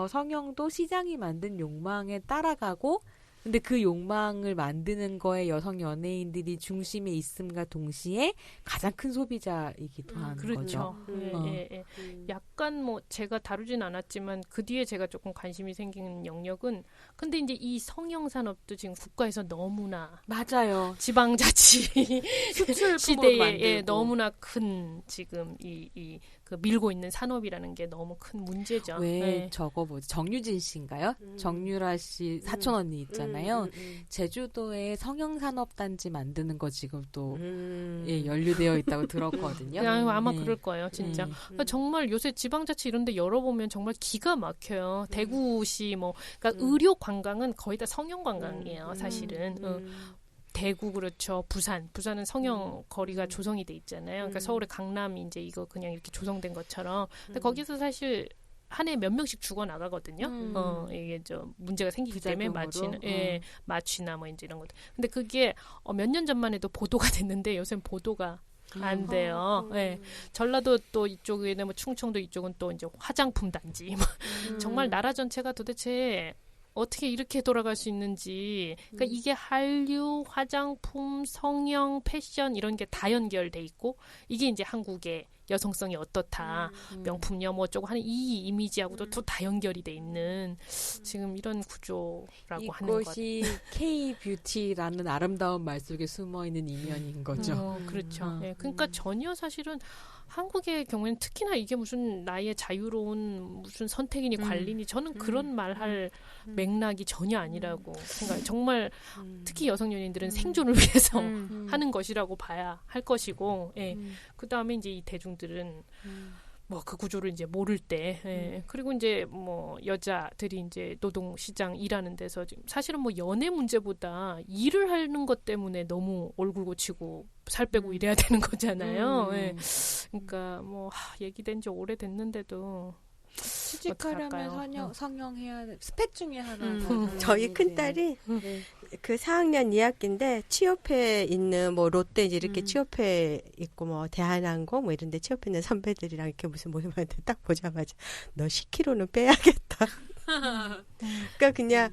성형도 시장이 만든 욕망에 따라가고 근데 그 욕망을 만드는 거에 여성 연예인들이 중심에 있음과 동시에 가장 큰 소비자이기도 한 그렇죠. 거죠. 예. 약간 뭐 제가 다루진 않았지만 그 뒤에 제가 조금 관심이 생기는 영역은 근데 이제 이 성형 산업도 지금 국가에서 너무나 맞아요. 지방자치 수출품으로 시대에 만들고. 너무나 큰 지금 그 밀고 있는 산업이라는 게 너무 큰 문제죠. 왜 저거 뭐지? 정유진 씨인가요? 정유라 씨 사촌 언니 있잖아요. 제주도에 성형산업단지 만드는 거 지금 또 연루되어 있다고 들었거든요. 아마 그럴 거예요, 진짜. 그러니까 정말 요새 지방자치 이런 데 열어보면 정말 기가 막혀요. 대구시 그러니까 의료 관광은 거의 다 성형 관광이에요, 사실은. 대구 그렇죠. 부산은 성형 거리가 조성이 돼 있잖아요. 그러니까 서울의 강남이 이제 이거 그냥 이렇게 조성된 것처럼. 근데 거기서 사실 한 해 몇 명씩 죽어 나가거든요. 이게 문제가 생기기 때문에 마취나 뭐 이제 이런 것들. 근데 그게 몇 년 전만 해도 보도가 됐는데 요새는 보도가 안 돼요. 전라도 또 이쪽에는 뭐 충청도 이쪽은 또 이제 화장품 단지. 정말 나라 전체가 도대체 어떻게 이렇게 돌아갈 수 있는지. 그러니까 이게 한류, 화장품, 성형, 패션 이런 게 다 연결돼 있고 이게 이제 한국의 여성성이 어떻다, 명품녀 뭐 어쩌고 하는 이 이미지하고도 또 다 연결이 돼 있는 지금 이런 구조라고 하는 것. 이것이 K-뷰티라는 아름다운 말 속에 숨어있는 이면인 거죠. 그렇죠. 그러니까 전혀 사실은 한국의 경우에는 특히나 이게 무슨 나의 자유로운 무슨 선택이니 관리니 저는 그런 말할 맥락이 전혀 아니라고 생각해요. 정말 특히 여성 연예인들은 생존을 위해서 하는 것이라고 봐야 할 것이고, 그 다음에 이제 이 대중들은 뭐 그 구조를 이제 모를 때, 그리고 이제 뭐 여자들이 이제 노동시장 일하는 데서 지금 사실은 뭐 연애 문제보다 일을 하는 것 때문에 너무 얼굴 고치고 살 빼고 이래야 되는 거잖아요. 그러니까 뭐 얘기된 지 오래됐는데도 취직하려면 성형해야 돼. 스펙 중에 하나. 저희 큰딸이 그 4학년 2학기인데 취업해 있는 뭐 롯데 이제 이렇게 취업해 있고 뭐 대한항공 뭐 이런 데 취업해 있는 선배들이랑 이렇게 무슨 모임하는데 딱 보자마자 너 10kg는 빼야겠다. 그러니까 그냥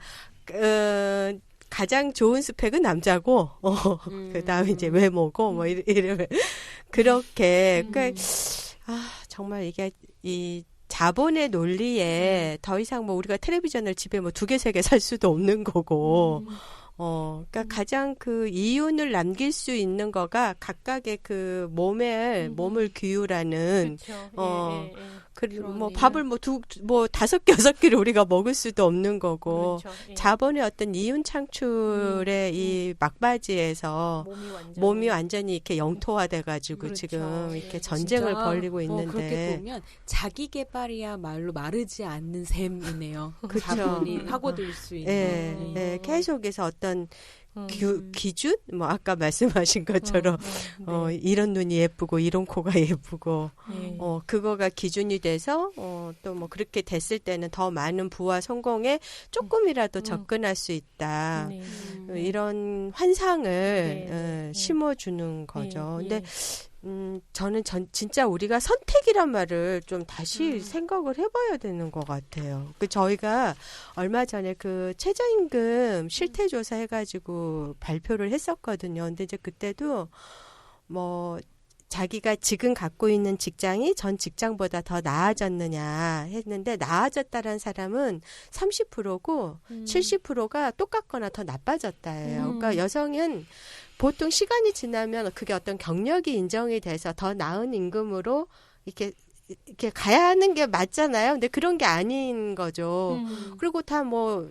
가장 좋은 스펙은 남자고 그다음에 이제 외모고 뭐 이러면 그렇게 그러니까 정말 이게 이 자본의 논리에 더 이상 뭐 우리가 텔레비전을 집에 뭐 2개, 3개 살 수도 없는 거고, 그러니까 가장 그 이윤을 남길 수 있는 거가 각각의 그 몸을 규율하는, 그리고 뭐 밥을 뭐 5개, 6개를 우리가 먹을 수도 없는 거고, 그렇죠. 자본의 어떤 이윤 창출의 이 막바지에서 몸이 완전히 이렇게 영토화돼가지고 그렇죠. 지금 이렇게 전쟁을 벌리고 있는데. 그렇게 보면 자기 개발이야말로 마르지 않는 셈이네요. 그렇죠. 자본이 파고들 수 있는. 계속해서 어떤 기준? 뭐 아까 말씀하신 것처럼 이런 눈이 예쁘고 이런 코가 예쁘고 그거가 기준이 돼서 또 뭐 그렇게 됐을 때는 더 많은 부와 성공에 조금이라도 접근할 수 있다. 이런 환상을 심어주는 거죠. 근데 저는 진짜 우리가 선택이란 말을 좀 다시 생각을 해봐야 되는 것 같아요. 저희가 얼마 전에 그 최저임금 실태조사 해가지고 발표를 했었거든요. 근데 이제 그때도 뭐 자기가 지금 갖고 있는 직장이 전 직장보다 더 나아졌느냐 했는데 나아졌다는 사람은 30%고 70%가 똑같거나 더 나빠졌다예요. 그러니까 여성은 보통 시간이 지나면 그게 어떤 경력이 인정이 돼서 더 나은 임금으로 이렇게 가야 하는 게 맞잖아요. 근데 그런 게 아닌 거죠. 그리고 다 뭐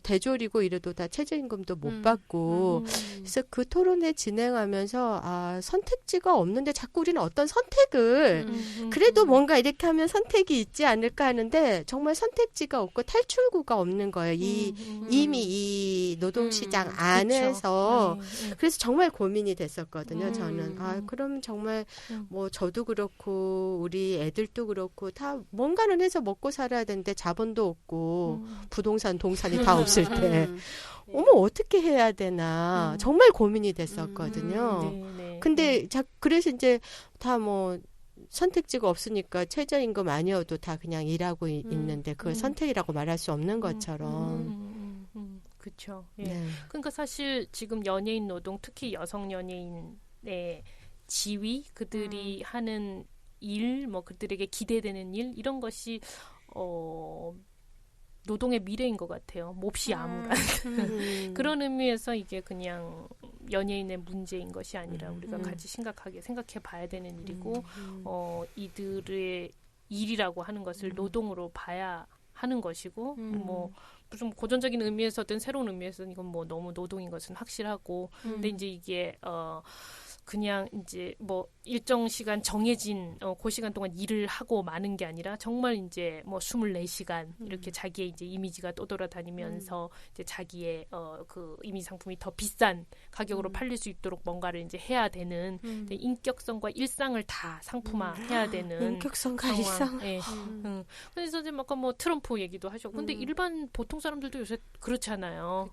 대졸이고 이래도 다 최저임금도 못 받고. 그래서 그 토론회 진행하면서 선택지가 없는데 자꾸 우리는 어떤 선택을 그래도 뭔가 이렇게 하면 선택이 있지 않을까 하는데 정말 선택지가 없고 탈출구가 없는 거예요. 이미 이 노동시장 안에서. 그래서 정말 고민이 됐었거든요. 저는. 그럼 정말 뭐 저도 그렇고 우리 애들도 그렇고 다 뭔가는 해서 먹고 살아야 되는데 자본도 없고 부동산, 동산이 다 없을 때 어머 어떻게 해야 되나 정말 고민이 됐었거든요. 근데 그래서 이제 다 뭐 선택지가 없으니까 최저임금 아니어도 다 그냥 일하고 있는데 그걸 선택이라고 말할 수 없는 것처럼. 그렇죠. 예. 네. 그러니까 사실 지금 연예인 노동, 특히 여성 연예인의 지위, 그들이 하는 일, 뭐 그들에게 기대되는 일 이런 것이 노동의 미래인 것 같아요. 몹시 암울한 그런 의미에서 이게 그냥 연예인의 문제인 것이 아니라 우리가 같이 심각하게 생각해 봐야 되는 일이고 이들의 일이라고 하는 것을 노동으로 봐야 하는 것이고 뭐 좀 고전적인 의미에서든 새로운 의미에서든 이건 뭐 너무 노동인 것은 확실하고 근데 이제 이게 그냥 이제 뭐 일정 시간 정해진 그 시간 동안 일을 하고 마는 게 아니라 정말 이제 뭐 24시간 이렇게 자기의 이제 이미지가 떠돌아다니면서 이제 자기의 그 이미지 상품이 더 비싼 가격으로 팔릴 수 있도록 뭔가를 이제 해야 되는 인격성과 일상을 다 상품화해야 되는 인격성과 상황. 일상. 예. 그래서 이제 아까 뭐 트럼프 얘기도 하셨고 근데 일반 보통 사람들도 요새 그렇잖아요.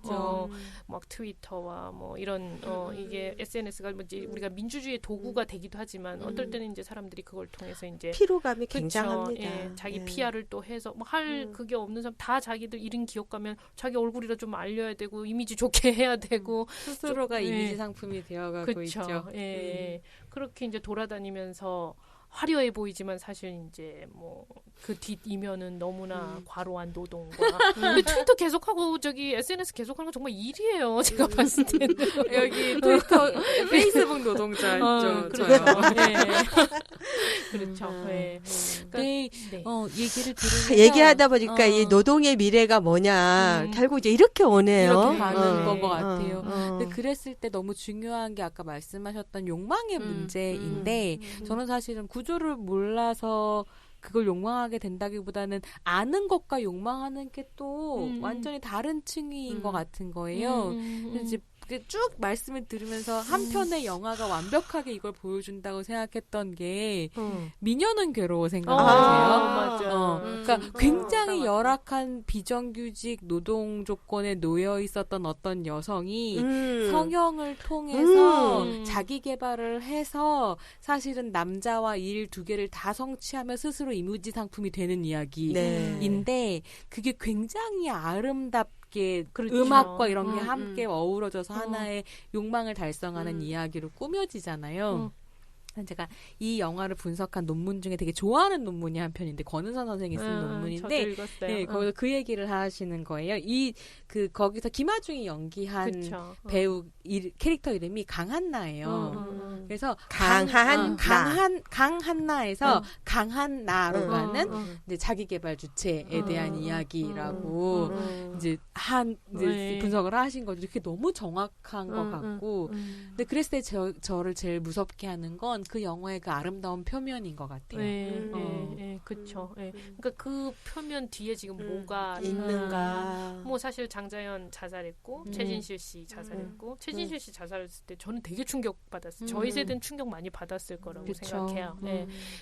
막 트위터와 뭐 이런 이게 SNS가 뭐지 우리가 민주주의의 도구가 되기도 하지만 어떨 때는 이제 사람들이 그걸 통해서 이제 피로감이 그쵸, 굉장합니다. 예, 자기 예. PR을 또 해서 뭐 할 그게 없는 사람 다 자기들 이른 기업 가면 자기 얼굴이라 좀 알려야 되고 이미지 좋게 해야 되고 스스로가 좀, 이미지 예. 상품이 되어가고 그쵸, 있죠. 예. 그렇게 이제 돌아다니면서 화려해 보이지만 사실 이제 뭐 그 뒷 이면은 너무나 과로한 노동과 근데 트위터 계속하고 저기 SNS 계속하는 건 정말 일이에요. 제가 봤을 때는 여기 트위터, 페이스북 노동자 있죠. 그렇죠. 저요. 예. 그렇죠. 예. 그러니까, 네, 네. 얘기를 들으면서 얘기하다 보니까 이 노동의 미래가 뭐냐 결국 이제 이렇게 오네요. 이렇게 가는 것 같아요. 근데 그랬을 때 너무 중요한 게 아까 말씀하셨던 욕망의 문제인데 저는 사실은 구조를 몰라서 그걸 욕망하게 된다기보다는 아는 것과 욕망하는 게 또 완전히 다른 층위인 것 같은 거예요. 그래서 이제 쭉 말씀을 들으면서 한 편의 영화가 완벽하게 이걸 보여준다고 생각했던 게 미녀는 괴로워 생각하세요? 맞아. 그러니까 굉장히 열악한 비정규직 노동 조건에 놓여 있었던 어떤 여성이 성형을 통해서 자기 개발을 해서 사실은 남자와 일 두 개를 다 성취하며 스스로 이미지 상품이 되는 이야기인데 그게 굉장히 아름답게 그렇죠. 음악과 이런 게 함께 어우러져서 하나의 욕망을 달성하는 이야기로 꾸며지잖아요. 제가 이 영화를 분석한 논문 중에 되게 좋아하는 논문이 한 편인데 권은선 선생이 쓴 논문인데 저도 읽었어요. 네, 거기서 그 얘기를 하시는 거예요. 거기서 김하중이 연기한 그쵸. 배우 캐릭터 이름이 강한나예요. 그래서 강한나에서 강한나로 가는 이제 자기 개발 주체에 대한 이야기라고 이제 네. 분석을 하신 거죠. 그게 너무 정확한 것 같고. 근데 그랬을 때 저를 제일 무섭게 하는 건 그 영화의 그 아름다운 표면인 것 같아요. 그렇죠. 그러니까 그 표면 뒤에 지금 뭐가 있는가. 뭐 사실 장자연 자살했고 최진실 씨 자살했고 최진실 씨 자살했을 때 저는 되게 충격받았어요. 저희 세대는 충격 많이 받았을 거라고 그쵸. 생각해요.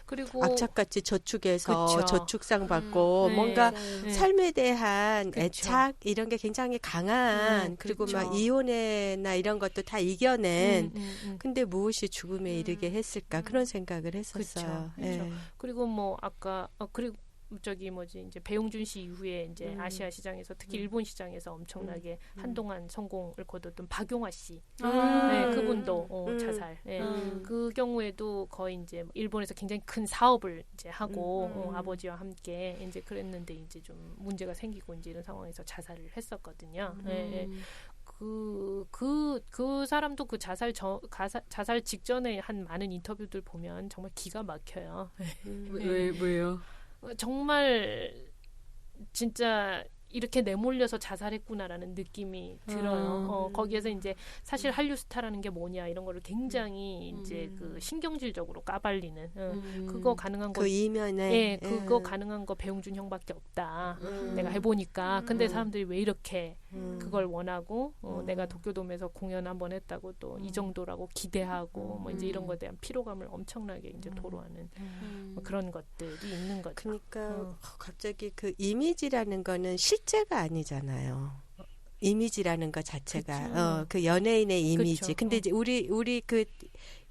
그리고 악착같이 저축해서 그쵸. 저축상 받고 뭔가 네. 삶에 대한 그쵸. 애착 이런 게 굉장히 강한 그리고 그쵸. 막 이혼이나 이런 것도 다 이겨낸 근데 무엇이 죽음에 이르게 했을까 그런 생각을 했었어요. 그쵸. 그리고 뭐 아까 그리고 저기 뭐지 이제 배용준 씨 이후에 이제 아시아 시장에서 특히 일본 시장에서 엄청나게 한동안 성공을 거뒀던 박용화 씨, 네, 그분도 자살. 네. 그 경우에도 거의 이제 일본에서 굉장히 큰 사업을 이제 하고 아버지와 함께 이제 그랬는데 이제 좀 문제가 생기고 이제 이런 상황에서 자살을 했었거든요. 네. 그 사람도 그 자살 직전에 한 많은 인터뷰들 보면 정말 기가 막혀요. 왜요? 정말 진짜 이렇게 내몰려서 자살했구나라는 느낌이 들어요. 거기에서 이제 사실 한류 스타라는 게 뭐냐 이런 거를 굉장히 이제 그 신경질적으로 까발리는 그거 가능한 거 그 이면에 예, 그거 가능한 거 배용준 형밖에 없다. 내가 해보니까. 근데 사람들이 왜 이렇게 그걸 원하고 내가 도쿄돔에서 공연 한번 했다고 또 이 정도라고 기대하고 뭐 이제 이런 거에 대한 피로감을 엄청나게 이제 토로하는 뭐 그런 것들이 있는 거죠. 그러니까 갑자기 그 이미지라는 거는 실제가 아니잖아요. 이미지라는 것 자체가 그 연예인의 이미지. 그쵸. 근데 이제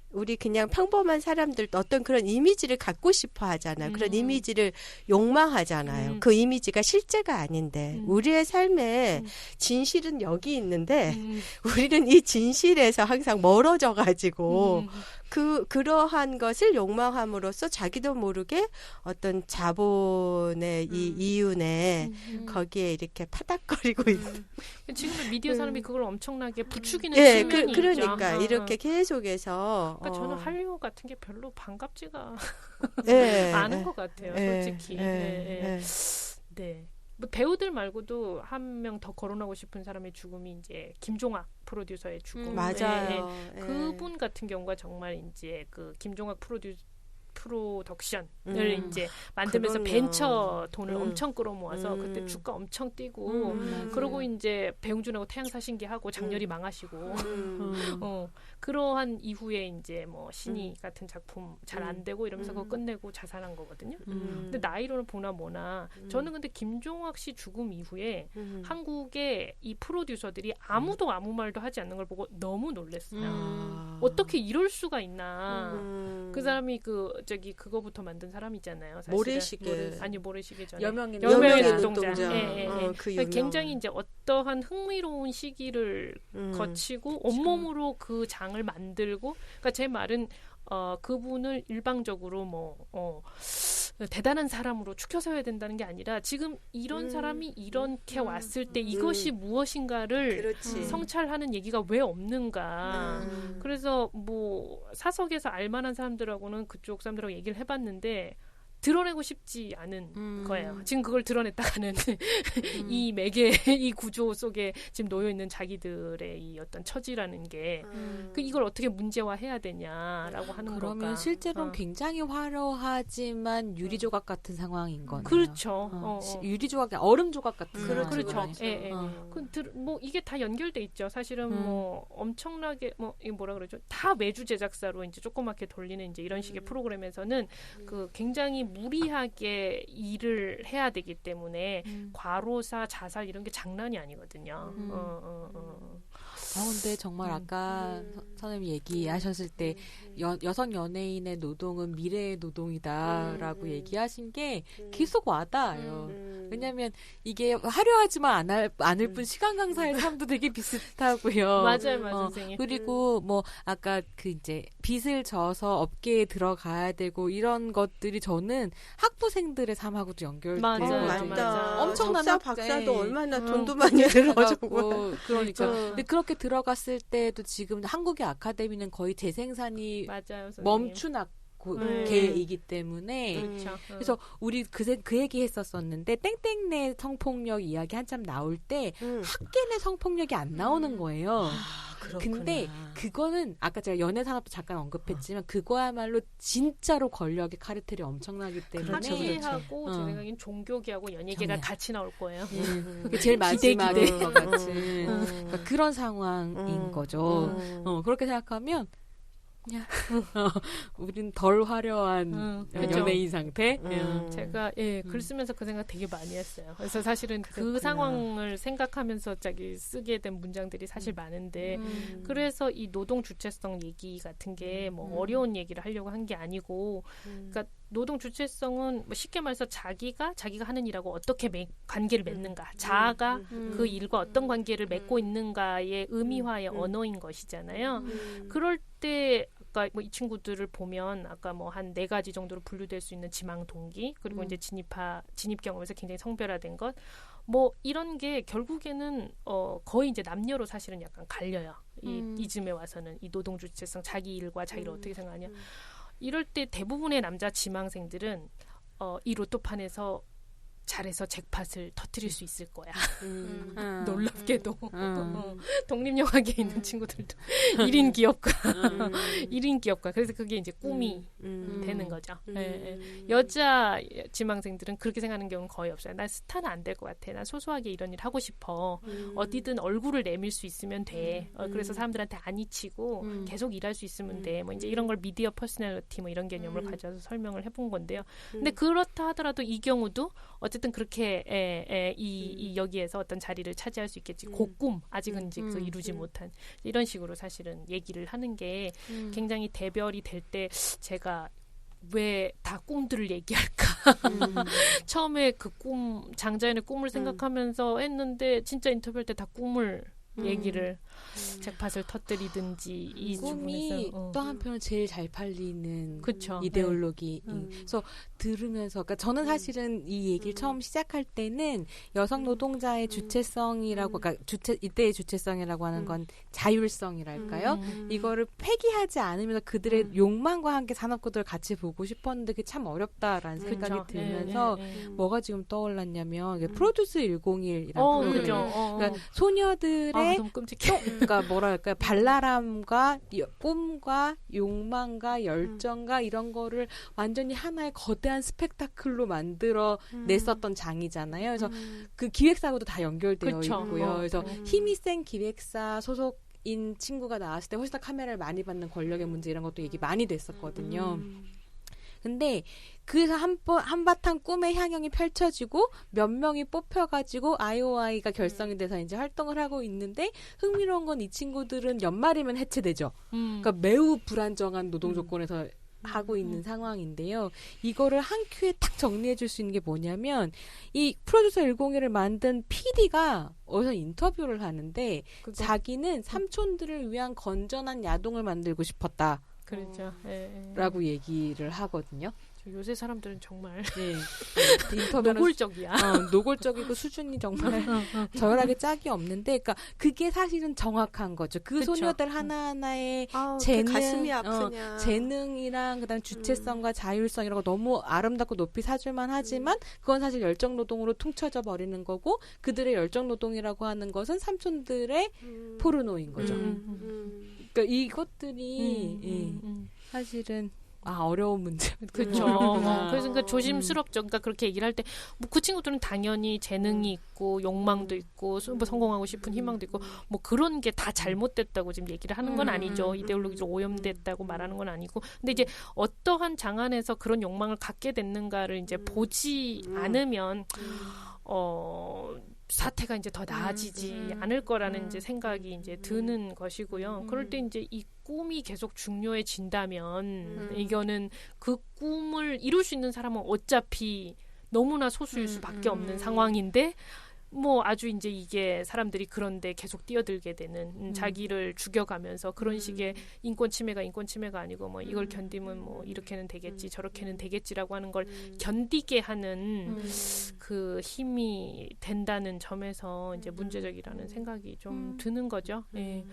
우리 그냥 평범한 사람들도 어떤 그런 이미지를 갖고 싶어 하잖아요. 그런 이미지를 욕망하잖아요. 그 이미지가 실제가 아닌데 우리의 삶에 진실은 여기 있는데 우리는 이 진실에서 항상 멀어져 가지고 그러한 것을 욕망함으로써 자기도 모르게 어떤 자본의 이 이윤에 거기에 이렇게 파닥거리고 있는. 지금은 미디어 사람이 그걸 엄청나게 부추기는 예, 측면이 그러니까 있죠. 이렇게 계속해서. 그러니까 저는 한류 같은 게 별로 반갑지가 예, 않은 것 같아요, 솔직히. 예. 네. 뭐 배우들 말고도 한 명 더 거론하고 싶은 사람의 죽음이 이제 김종학 프로듀서의 죽음. 맞아요. 예. 그분 같은 경우가 정말 이제 그 김종학 프로덕션을 이제 만들면서 그럼요. 벤처 돈을 엄청 끌어모아서 그때 주가 엄청 뛰고 그러고 이제 배용준하고 태양사신기하고 장렬히 망하시고 그러한 이후에 이제 뭐 신이 같은 작품 잘 안 되고 이러면서 그거 끝내고 자살한 거거든요. 근데 나이로는 보나 뭐나 저는 근데 김종학 씨 죽음 이후에 한국의 이 프로듀서들이 아무도 아무 말도 하지 않는 걸 보고 너무 놀랐어요. 어떻게 이럴 수가 있나. 그 사람이 그거부터 만든 사람이잖아요. 사실은. 모래시계 전에. 여명의 눈동자. 그 그러니까 굉장히 이제 어떠한 흥미로운 시기를 거치고 온몸으로 그 장을 만들고, 그러니까 제 말은 그분을 일방적으로 대단한 사람으로 추켜 세워야 된다는 게 아니라 지금 이런 사람이 이렇게 왔을 때 이것이 무엇인가를 그렇지. 성찰하는 얘기가 왜 없는가. 그래서 뭐 사석에서 알만한 사람들하고는 그쪽 사람들하고 얘기를 해봤는데 드러내고 싶지 않은 거예요. 지금 그걸 드러냈다가는 이 매개, 이 구조 속에 지금 놓여 있는 자기들의 이 어떤 처지라는 게 이걸 어떻게 문제화해야 되냐라고 하는 거가. 그러면 실제로는 굉장히 화려하지만 유리조각 같은 상황인 거네요. 그렇죠. 유리조각이 얼음조각 같은 상황인 그렇죠. 거네요. 예. 뭐 이게 다 연결돼 있죠. 사실은 뭐 엄청나게 이게 뭐라 그러죠? 다 외주 제작사로 이제 조그맣게 돌리는 이제 이런 식의 프로그램에서는 그 굉장히 무리하게 일을 해야 되기 때문에 과로사, 자살 이런 게 장난이 아니거든요. 근데 정말 아까 선생님이 얘기하셨을 때 여성 연예인의 노동은 미래의 노동이다라고 얘기하신 게 계속 와닿아요. 왜냐하면 이게 화려하지만 않을 뿐 시간 강사의 삶도 되게 비슷하고요. 맞아요, 선생님. 그리고 뭐 아까 그 이제 빚을 져서 업계에 들어가야 되고 이런 것들이 저는 학부생들의 삶하고도 연결돼 맞다. 엄청난 석사, 박사도 얼마나 돈도 많이 들어가지고 그러니까 근데 그렇게 들어갔을 때도 지금 한국의 아카데미는 거의 재생산이 맞아요, 멈춘 계이기 때문에 그렇죠. 그래서 우리 그 얘기 했었었는데 땡땡네 성폭력 이야기 한참 나올 때 학계 내 성폭력이 안 나오는 거예요. 근데 그거는 아까 제가 연애산업도 잠깐 언급했지만 그거야말로 진짜로 권력의 카르텔이 엄청나기 때문에 학계하고 제 생각엔 종교계하고 연예계가 같이 나올 거예요. 제일 마지막인 것 같은 그러니까 그런 상황인 거죠. 그렇게 생각하면 그냥 우린 덜 화려한 연예인 상태. 제가 글 쓰면서 그 생각 되게 많이 했어요. 그래서 사실은 그 상황을 생각하면서 쓰게 된 문장들이 사실 많은데 그래서 이 노동 주체성 얘기 같은 게 뭐 어려운 얘기를 하려고 한 게 아니고, 그러니까 노동 주체성은 뭐 쉽게 말해서 자기가 하는 일하고 어떻게 관계를 맺는가, 자아가 그 일과 어떤 관계를 맺고 있는가의 의미화의 언어인 것이잖아요. 그럴 때 아까 뭐 이 친구들을 보면 아까 뭐 한 4가지 정도로 분류될 수 있는 지망 동기, 그리고 이제 진입 경험에서 굉장히 성별화된 것, 뭐 이런 게 결국에는 거의 이제 남녀로 사실은 약간 갈려요. 이쯤에 와서는 이 노동 주체성, 자기 일과 자기를 어떻게 생각하냐. 이럴 때 대부분의 남자 지망생들은 이 로또판에서 잘해서 잭팟을 터뜨릴 수 있을 거야. 놀랍게도 독립영화계에 있는 친구들도 1인 기업가 1인 기업가. 그래서 그게 이제 꿈이 되는 거죠. 여자 지망생들은 그렇게 생각하는 경우는 거의 없어요. 난 스타는 안 될 것 같아. 난 소소하게 이런 일 하고 싶어. 어디든 얼굴을 내밀 수 있으면 돼. 그래서 사람들한테 안 잊히고 계속 일할 수 있으면 돼. 뭐 이제 이런 걸 미디어 퍼스널리티 뭐 이런 개념을 가져서 설명을 해본 건데요. 근데 그렇다 하더라도 이 경우도 어쨌든 그렇게 이 여기에서 어떤 자리를 차지할 수 있겠지. 고꿈 아직은 이제 그 이루지 못한 이런 식으로 사실은 얘기를 하는 게 굉장히 대별이 될 때 제가 왜 다 꿈들을 얘기할까? 처음에 그 장자연의 꿈을 생각하면서 했는데 진짜 인터뷰할 때 다 꿈을 얘기를 잭팟을 터뜨리든지 이 꿈이 부분에서 또 한편은 제일 잘 팔리는 그쵸. 이데올로기. 그래서 들으면서 그러니까 저는 사실은 이 얘기를 처음 시작할 때는 여성 노동자의 주체성이라고 그러니까 이때의 주체성이라고 하는 건 자율성이랄까요? 이거를 폐기하지 않으면서 그들의 욕망과 함께 산업구조를 같이 보고 싶었는데 그게 참 어렵다라는 생각이 들면서 뭐가 지금 떠올랐냐면 프로듀스 101이라는 프로그램. 그러니까 소녀들의 너무 끔찍해. 그러니까 뭐랄까요, 발랄함과 꿈과 욕망과 열정과 이런 거를 완전히 하나의 거대한 스펙타클로 만들어 냈었던 장이잖아요. 그래서 그 기획사하고도 다 연결되어 그쵸. 있고요. 그래서 힘이 센 기획사 소속인 친구가 나왔을 때 훨씬 더 카메라를 많이 받는 권력의 문제 이런 것도 얘기 많이 됐었거든요. 근데 그래서 한바탕 꿈의 향연이 펼쳐지고 몇 명이 뽑혀가지고 IOI가 결성이 돼서 이제 활동을 하고 있는데 흥미로운 건 이 친구들은 연말이면 해체되죠. 그러니까 매우 불안정한 노동 조건에서 하고 있는 상황인데요. 이거를 한 큐에 딱 정리해 줄 수 있는 게 뭐냐면 이 프로듀서 101을 만든 PD가 어디서 인터뷰를 하는데 자기는 삼촌들을 위한 건전한 야동을 만들고 싶었다. 그렇죠. 라고 얘기를 하거든요. 요새 사람들은 정말 인터뷰는 노골적이야. 노골적이고 수준이 정말 저열하게 짝이 없는데, 그러니까 그게 사실은 정확한 거죠. 그 그쵸. 소녀들 하나하나의 재능, 가슴이 아프냐. 재능이랑 그다음 주체성과 자율성 이런 거 너무 아름답고 높이 사줄만 하지만 그건 사실 열정 노동으로 퉁쳐져 버리는 거고 그들의 열정 노동이라고 하는 것은 삼촌들의 포르노인 거죠. 그러니까 이것들이 사실은 어려운 문제. 그렇죠. 그래서 그러니까 조심스럽죠. 그러니까 그렇게 얘기를 할 때 뭐 그 친구들은 당연히 재능이 있고 욕망도 있고 뭐 성공하고 싶은 희망도 있고 뭐 그런 게 다 잘못됐다고 지금 얘기를 하는 건 아니죠. 이데올로기적으로 오염됐다고 말하는 건 아니고. 근데 이제 어떠한 장안에서 그런 욕망을 갖게 됐는가를 이제 보지 않으면 사태가 이제 더 나아지지 않을 거라는 이제 생각이 이제 드는 것이고요. 그럴 때 이제 이 꿈이 계속 중요해진다면 이거는 그 꿈을 이룰 수 있는 사람은 어차피 너무나 소수일 수밖에 없는 상황인데 뭐 아주 이제 이게 사람들이 그런데 계속 뛰어들게 되는 자기를 죽여가면서 그런 식의 인권 침해가 아니고 뭐 이걸 견디면 뭐 이렇게는 되겠지 저렇게는 되겠지라고 하는 걸 견디게 하는 그 힘이 된다는 점에서 이제 문제적이라는 생각이 좀 드는 거죠. 예.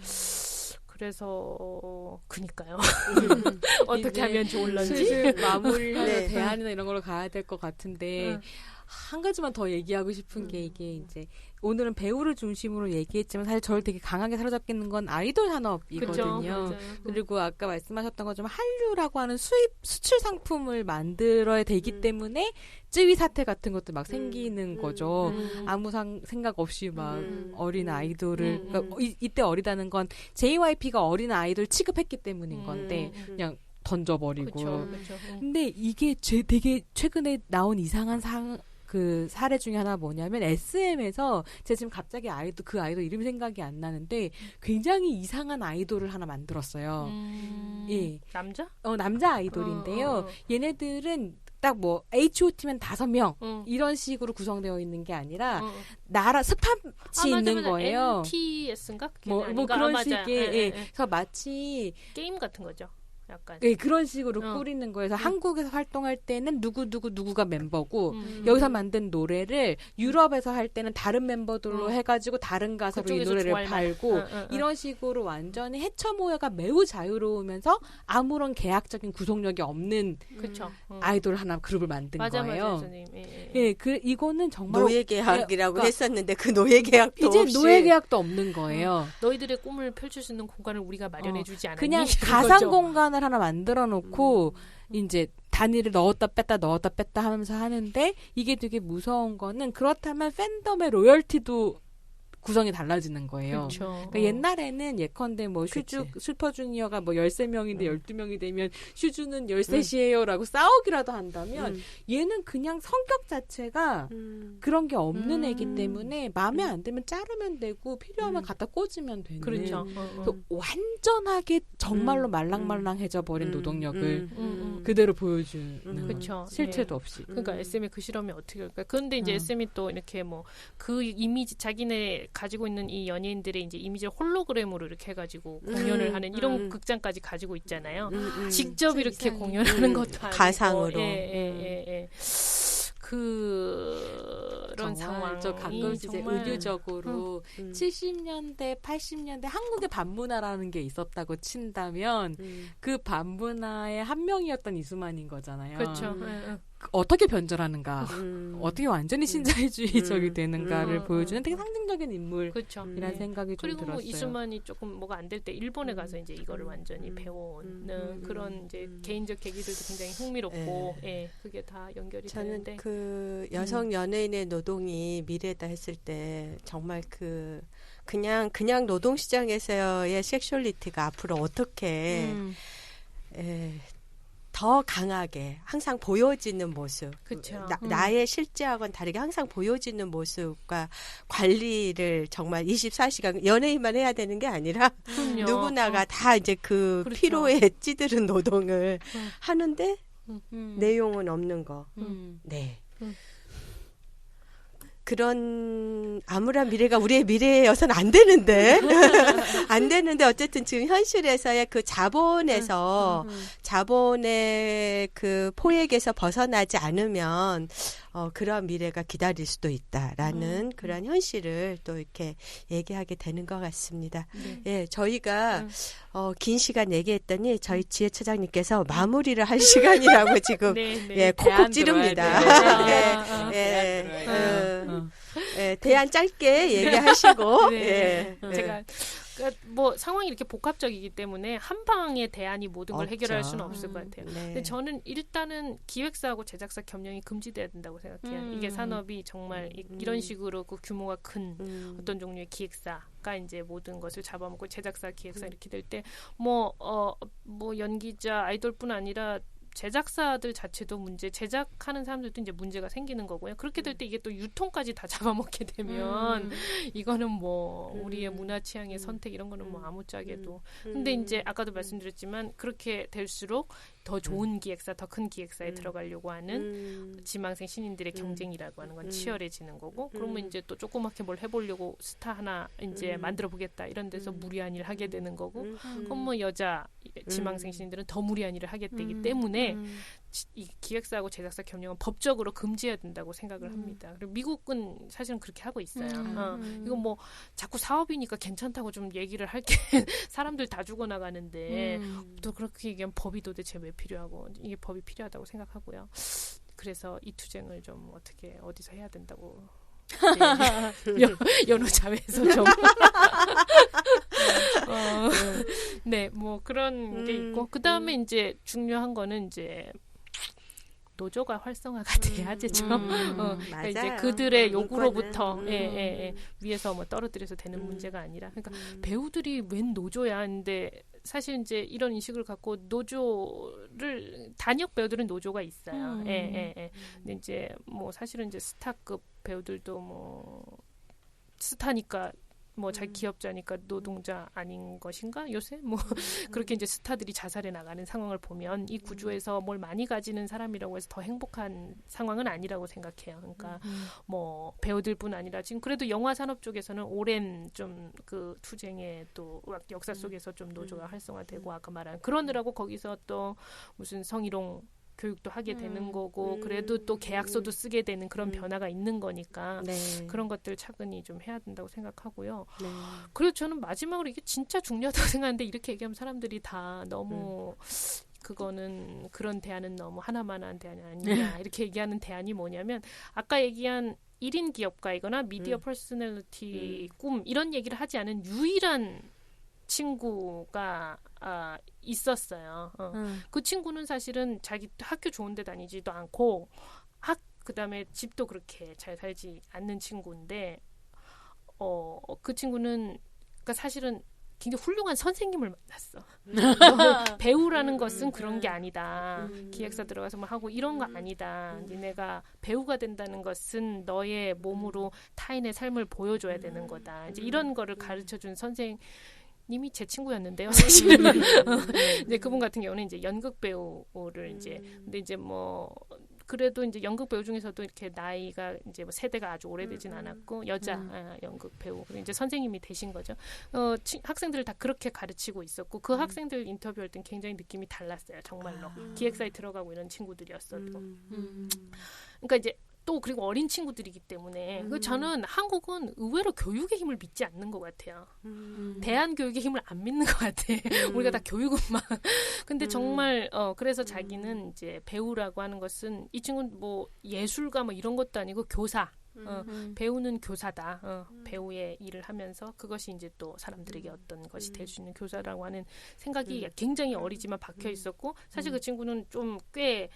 그래서 그니까요. 어떻게 하면 좋을런지 슬슬 마무리하는 네. 대안이나 이런 걸로 가야 될 것 같은데 한 가지만 더 얘기하고 싶은 게 이게 이제 오늘은 배우를 중심으로 얘기했지만 사실 저를 되게 강하게 사로잡게 있는 건 아이돌 산업이거든요. 그죠? 그리고 아까 말씀하셨던 것처럼 한류라고 하는 수출 상품을 만들어야 되기 때문에 쯔위 사태 같은 것도 막 생기는 거죠. 아무 생각 없이 막 어린 아이돌을 그러니까 이때 어리다는 건 JYP가 어린 아이돌 취급했기 때문인 건데 그냥 던져버리고. 그쵸. 근데 이게 되게 최근에 나온 이상한 그 사례 중에 하나 뭐냐면 SM에서 제가 지금 갑자기 그 아이돌 이름이 생각이 안 나는데 굉장히 이상한 아이돌을 하나 만들었어요. 예. 남자? 남자 아이돌인데요. 얘네들은 딱 뭐 H.O.T면 5명 이런 식으로 구성되어 있는 게 아니라 나라 스팟이 있는 거예요. MTS인가? 뭐 그런 식의 그래서 마치 게임 같은 거죠. 약간. 네, 그런 식으로 꾸리는 거여서 한국에서 활동할 때는 누구가 멤버고 여기서 만든 노래를 유럽에서 할 때는 다른 멤버들로 해가지고 다른 가사로 이 노래를 팔고 이런 식으로 완전히 해처모여가 매우 자유로우면서 아무런 계약적인 구속력이 없는 그쵸. 아이돌 하나 그룹을 만든 거예요. 맞아요, 선생님. 예, 이거는 정말 노예 계약이라고 그러니까 했었는데 그 노예 계약도 이제 없이 노예 계약도 없는 거예요. 너희들의 꿈을 펼칠 수 있는 공간을 우리가 마련해주지 않았니? 그냥 가상 공간을 하나 만들어 놓고 이제 단위를 넣었다 뺐다 하면서 하는데 이게 되게 무서운 거는 그렇다면 팬덤의 로열티도 구성이 달라지는 거예요. 그렇죠. 그러니까 옛날에는 예컨대 뭐 슈퍼주니어가 뭐 13명인데 12명이 되면 슈즈는 13시에요라고 싸우기라도 한다면 얘는 그냥 성격 자체가 그런 게 없는 애기 때문에 마음에 안 들면 자르면 되고 필요하면 갖다 꽂으면 되는 그렇죠. 완전하게 정말로 말랑말랑해져 버린 노동력을 그대로 보여주는 그렇죠. 실체도 없이. 그러니까 SM의 그 실험이 어떻게 할까? 그런데 이제 SM이 또 이렇게 뭐 그 이미지 자기네 가지고 있는 이 연예인들의 이제 이미지를 홀로그램으로 이렇게 해가지고 공연을 하는 이런 극장까지 가지고 있잖아요. 직접 이렇게 공연하는 것도 아니고 가상으로. 그런 상황. 저 가끔 이제 의류적으로 70년대, 80년대 한국의 반문화라는 게 있었다고 친다면 그 반문화의 한 명이었던 이수만인 거잖아요. 그렇죠. 어떻게 변절하는가, 어떻게 완전히 신자유주의적이 되는가를 보여주는 되게 상징적인 인물이라는 그렇죠. 생각이 좀 그리고 들었어요. 뭐 이수만이 조금 뭐가 안 될 때 일본에 가서 이제 이거를 완전히 배워오는 그런 이제 개인적 계기들도 굉장히 흥미롭고, 그게 다 연결이 저는 되는데. 그 여성 연예인의 노동이 미래다 했을 때 정말 그냥 노동시장에서의 섹슈얼리티가 앞으로 어떻게 더 강하게 항상 보여지는 모습, 그쵸. 나의 실제하고는 다르게 항상 보여지는 모습과 관리를 정말 24시간 연예인만 해야 되는 게 아니라 그럼요. 누구나가 다 이제 그 그렇죠. 피로에 찌드는 노동을 하는데 내용은 없는 거. 네. 그런 암울한 미래가 우리의 미래여서는 안 되는데 안 되는데 어쨌든 지금 현실에서의 그 자본의 그 포획에서 벗어나지 않으면 그런 미래가 기다릴 수도 있다라는 그런 현실을 또 이렇게 얘기하게 되는 것 같습니다. 예, 저희가 긴 시간 얘기했더니 저희 지혜 처장님께서 마무리를 할 시간이라고 지금 콕콕 찌릅니다. 대안 짧게 얘기하시고 제가 뭐 상황이 이렇게 복합적이기 때문에 한 방의 대안이 모든 걸 해결할 수는 없을 것 같아요. 근데 저는 일단은 기획사하고 제작사 겸용이 금지돼야 된다고 생각해요. 이게 산업이 정말 이런 식으로 그 규모가 큰 어떤 종류의 기획사가 이제 모든 것을 잡아먹고 제작사, 기획사 이렇게 될 때 뭐 연기자, 아이돌뿐 아니라 제작사들 자체도 문제, 제작하는 사람들도 이제 문제가 생기는 거고요. 그렇게 될 때 이게 또 유통까지 다 잡아먹게 되면 이거는 뭐 우리의 문화 취향의 선택 이런 거는 뭐 아무짝에도. 근데 이제 아까도 말씀드렸지만 그렇게 될수록 더 좋은 기획사, 더 큰 기획사에 들어가려고 하는 지망생 신인들의 경쟁이라고 하는 건 치열해지는 거고, 그러면 이제 또 조그맣게 뭘 해보려고 스타 하나 이제 만들어 보겠다 이런 데서 무리한 일을 하게 되는 거고, 그럼 뭐 여자 지망생 신인들은 더 무리한 일을 하게 되기 때문에 이 기획사하고 제작사 겸용은 법적으로 금지해야 된다고 생각을 합니다. 그리고 미국은 사실은 그렇게 하고 있어요. 이거 뭐 자꾸 사업이니까 괜찮다고 좀 얘기를 할게 사람들 다 죽어나가는데 또 그렇게 얘기하면 법이 도대체 왜 필요하고, 이게 법이 필요하다고 생각하고요. 그래서 이 투쟁을 좀 어떻게 어디서 해야 된다고 연호자회에서 좀 네, 뭐 그런 게 있고, 그 다음에 이제 중요한 거는 이제 노조가 활성화가 돼야죠. 그러니까 이제 그들의 요구로부터 위에서 뭐 떨어뜨려서 되는 문제가 아니라, 그러니까 배우들이 웬 노조야 하는데 사실 이제 이런 인식을 갖고 노조를, 단역 배우들은 노조가 있어요. 근데 이제 뭐 사실은 이제 스타급 배우들도 뭐 스타니까 뭐 자기 기업자니까 노동자 아닌 것인가 요새 뭐 그렇게 이제 스타들이 자살해 나가는 상황을 보면 이 구조에서 뭘 많이 가지는 사람이라고 해서 더 행복한 상황은 아니라고 생각해요. 그러니까 뭐 배우들뿐 아니라 지금 그래도 영화 산업 쪽에서는 오랜 좀 그 투쟁의 또 역사 속에서 좀 노조가 활성화되고 아까 말한 그러느라고 거기서 또 무슨 성희롱 교육도 하게 되는 거고 그래도 또 계약서도 쓰게 되는 그런 변화가 있는 거니까 네. 그런 것들 차근히 좀 해야 된다고 생각하고요. 네. 그리고 저는 마지막으로 이게 진짜 중요하다고 생각하는데 이렇게 얘기하면 사람들이 다 너무 그거는 그런 대안은 너무 하나만한 대안이 아니냐 이렇게 얘기하는 대안이 뭐냐면 아까 얘기한 1인 기업가이거나 미디어 퍼스널리티 꿈 이런 얘기를 하지 않은 유일한 친구가 있었어요. 그 친구는 사실은 자기 학교 좋은 데 다니지도 않고 그다음에 집도 그렇게 잘 살지 않는 친구인데 그 친구는 그러니까 사실은 굉장히 훌륭한 선생님을 만났어. 배우라는 것은 그런 게 아니다. 기획사 들어가서 뭐 하고 이런 거 아니다. 니네가 배우가 된다는 것은 너의 몸으로 타인의 삶을 보여줘야 되는 거다. 이제 이런 거를 가르쳐준 님이 제 친구였는데요, 사실은. 이제 그분 같은 경우는 이제 연극 배우를 이제, 근데 이제 뭐, 그래도 이제 연극 배우 중에서도 이렇게 나이가 이제 뭐 세대가 아주 오래되진 않았고, 여자 연극 배우. 그리고 이제 선생님이 되신 거죠. 학생들을 다 그렇게 가르치고 있었고, 그 학생들 인터뷰할 땐 굉장히 느낌이 달랐어요, 정말로. 기획사에 들어가고 이런 친구들이었어도. 그러니까 이제, 또 그리고 어린 친구들이기 때문에 저는 한국은 의외로 교육의 힘을 믿지 않는 것 같아요. 대한 교육의 힘을 안 믿는 것 같아. 우리가 다 교육은만. 근데 정말 그래서 자기는 이제 배우라고 하는 것은 이 친구는 뭐 예술가 뭐 이런 것도 아니고 교사. 배우는 교사다. 배우의 일을 하면서 그것이 이제 또 사람들에게 어떤 것이 될 수 있는 교사라고 하는 생각이 굉장히 어리지만 박혀 있었고 사실 그 친구는 좀 꽤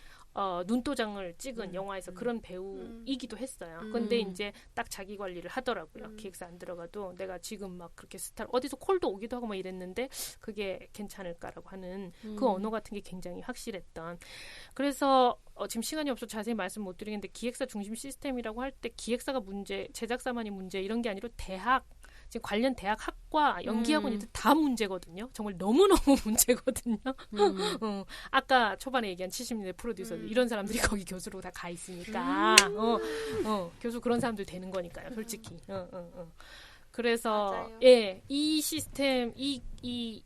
눈도장을 찍은 영화에서 그런 배우이기도 했어요. 근데 이제 딱 자기 관리를 하더라고요. 기획사 안 들어가도 내가 지금 막 그렇게 어디서 콜도 오기도 하고 막 이랬는데 그게 괜찮을까라고 하는 그 언어 같은 게 굉장히 확실했던. 그래서 지금 시간이 없어서 자세히 말씀 못 드리겠는데 기획사 중심 시스템이라고 할 때 기획사가 문제, 제작사만이 문제 이런 게 아니라 대학 지금 관련 대학 학과 연기학원이들 다 문제거든요. 정말 너무너무 문제거든요. 아까 초반에 얘기한 70년대 프로듀서들 이런 사람들이 거기 교수로 다 가 있으니까 교수 그런 사람들 되는 거니까요. 솔직히. 그래서 맞아요. 예, 이 시스템 이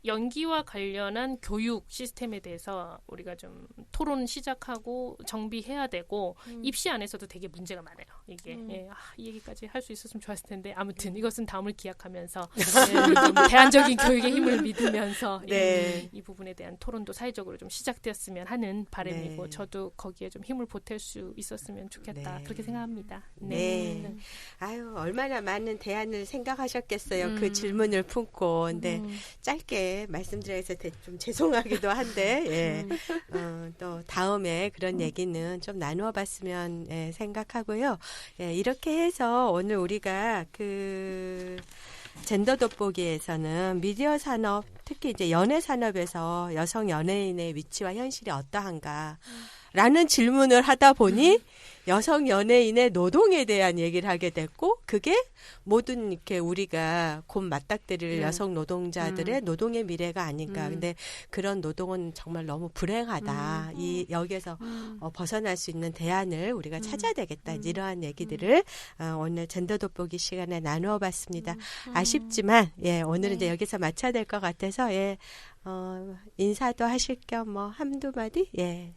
연기와 관련한 교육 시스템에 대해서 우리가 좀 토론 시작하고 정비해야 되고 입시 안에서도 되게 문제가 많아요. 이게 예, 이 얘기까지 할 수 있었으면 좋았을 텐데 아무튼 이것은 다음을 기약하면서 예, 대안적인 교육의 힘을 믿으면서 네. 예, 이 부분에 대한 토론도 사회적으로 좀 시작되었으면 하는 바람이고 네. 저도 거기에 좀 힘을 보탤 수 있었으면 좋겠다 네. 그렇게 생각합니다. 네. 아유, 얼마나 많은 대안을 생각하셨겠어요. 그 질문을 품고. 근데 짧게 말씀드려서 좀 죄송하기도 한데, 예. 또 다음에 그런 얘기는 좀 나누어 봤으면 예, 생각하고요. 예, 이렇게 해서 오늘 우리가 그 젠더 돋보기에서는 미디어 산업, 특히 이제 연예 산업에서 여성 연예인의 위치와 현실이 어떠한가 라는 질문을 하다 보니 여성 연예인의 노동에 대한 얘기를 하게 됐고 그게 모든 이렇게 우리가 곧 맞닥뜨릴 여성 노동자들의 노동의 미래가 아닌가. 근데 그런 노동은 정말 너무 불행하다. 여기에서 벗어날 수 있는 대안을 우리가 찾아야 되겠다. 이러한 얘기들을 오늘 젠더 돋보기 시간에 나누어 봤습니다. 아쉽지만 예, 오늘은 이제 여기서 마쳐야 될 것 같아서 예, 인사도 하실 겸 뭐 한두 마디 예.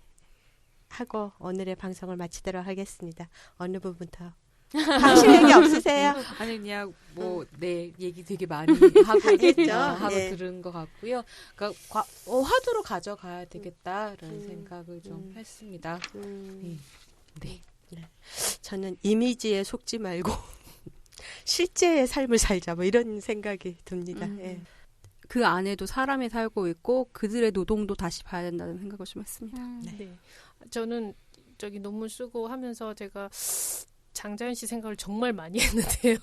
하고 오늘의 방송을 마치도록 하겠습니다. 어느 부분부터 하실 얘기 없으세요? 아니 그냥 뭐 내 얘기 되게 많이 하고 하겠죠. 하고 예. 들은 것 같고요. 그러니까 화두로 가져가야 되겠다라는 생각을 좀 했습니다. 네. 저는 이미지에 속지 말고 실제의 삶을 살자 뭐 이런 생각이 듭니다. 예. 그 안에도 사람이 살고 있고 그들의 노동도 다시 봐야 된다는 생각을 좀 했습니다. 네. 저는 저기 논문 쓰고 하면서 제가 장자연 씨 생각을 정말 많이 했는데요.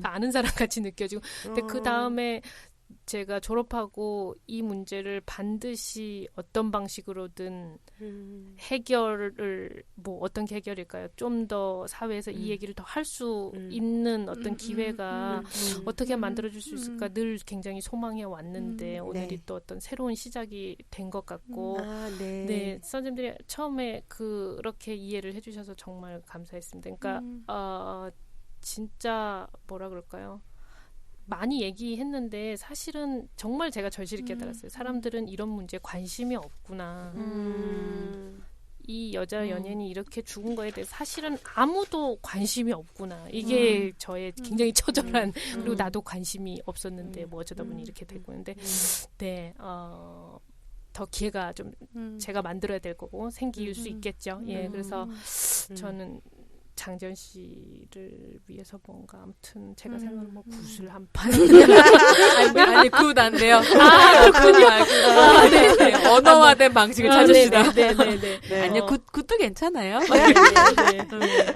아는 사람 같이 느껴지고. 근데 그 다음에 제가 졸업하고 이 문제를 반드시 어떤 방식으로든 해결을 뭐 어떤 게 해결일까요? 좀 더 사회에서 이 얘기를 더 할 수 있는 어떤 기회가 어떻게 만들어줄 수 있을까 늘 굉장히 소망해 왔는데 오늘이 네. 또 어떤 새로운 시작이 된 것 같고 네. 네, 선생님들이 처음에 그렇게 이해를 해주셔서 정말 감사했습니다. 그러니까 진짜 뭐라 그럴까요? 많이 얘기했는데 사실은 정말 제가 절실히 깨달았어요. 사람들은 이런 문제에 관심이 없구나. 이 여자 연예인이 이렇게 죽은 거에 대해 사실은 아무도 관심이 없구나. 이게 저의 굉장히 처절한 그리고 나도 관심이 없었는데 뭐 어쩌다 보니 이렇게 되고 있는데 네, 더 기회가 좀 제가 만들어야 될 거고 생길 수 있겠죠. 예, 그래서 저는 장지연 씨를 위해서 뭔가 아무튼 제가 생각하는 뭐 굿을 한 판. 아니 굿 안 돼요. 그렇군요. 네. 언어화된 방식을 찾으시다. 네네네. 아니요, 굿도 괜찮아요.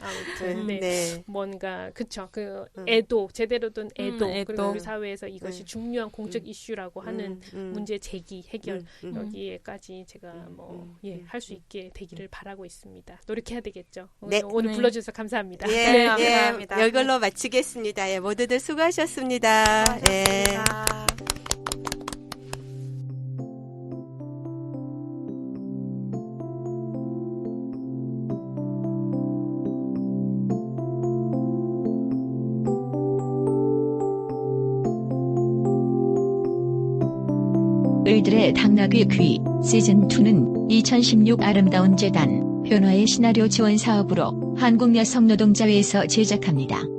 아무튼 네. 네. 뭔가 그쵸 그 애도 제대로 된 애도 애도. 그리고 우리 사회에서 이것이 중요한 공적 이슈라고 하는 문제 제기 해결 여기에까지 제가 뭐 할 수 있게 되기를 바라고 있습니다. 노력해야 되겠죠. 네. 오늘 불러주셔서 감사합니다. 예, 네, 감사합니다. 예, 이걸로 마치겠습니다. 예, 모두들 수고하셨습니다. 예. 을들의 당나귀 귀 시즌2는 2016 아름다운 재단 변화의 시나리오 지원 사업으로 한국여성노동자회에서 제작합니다.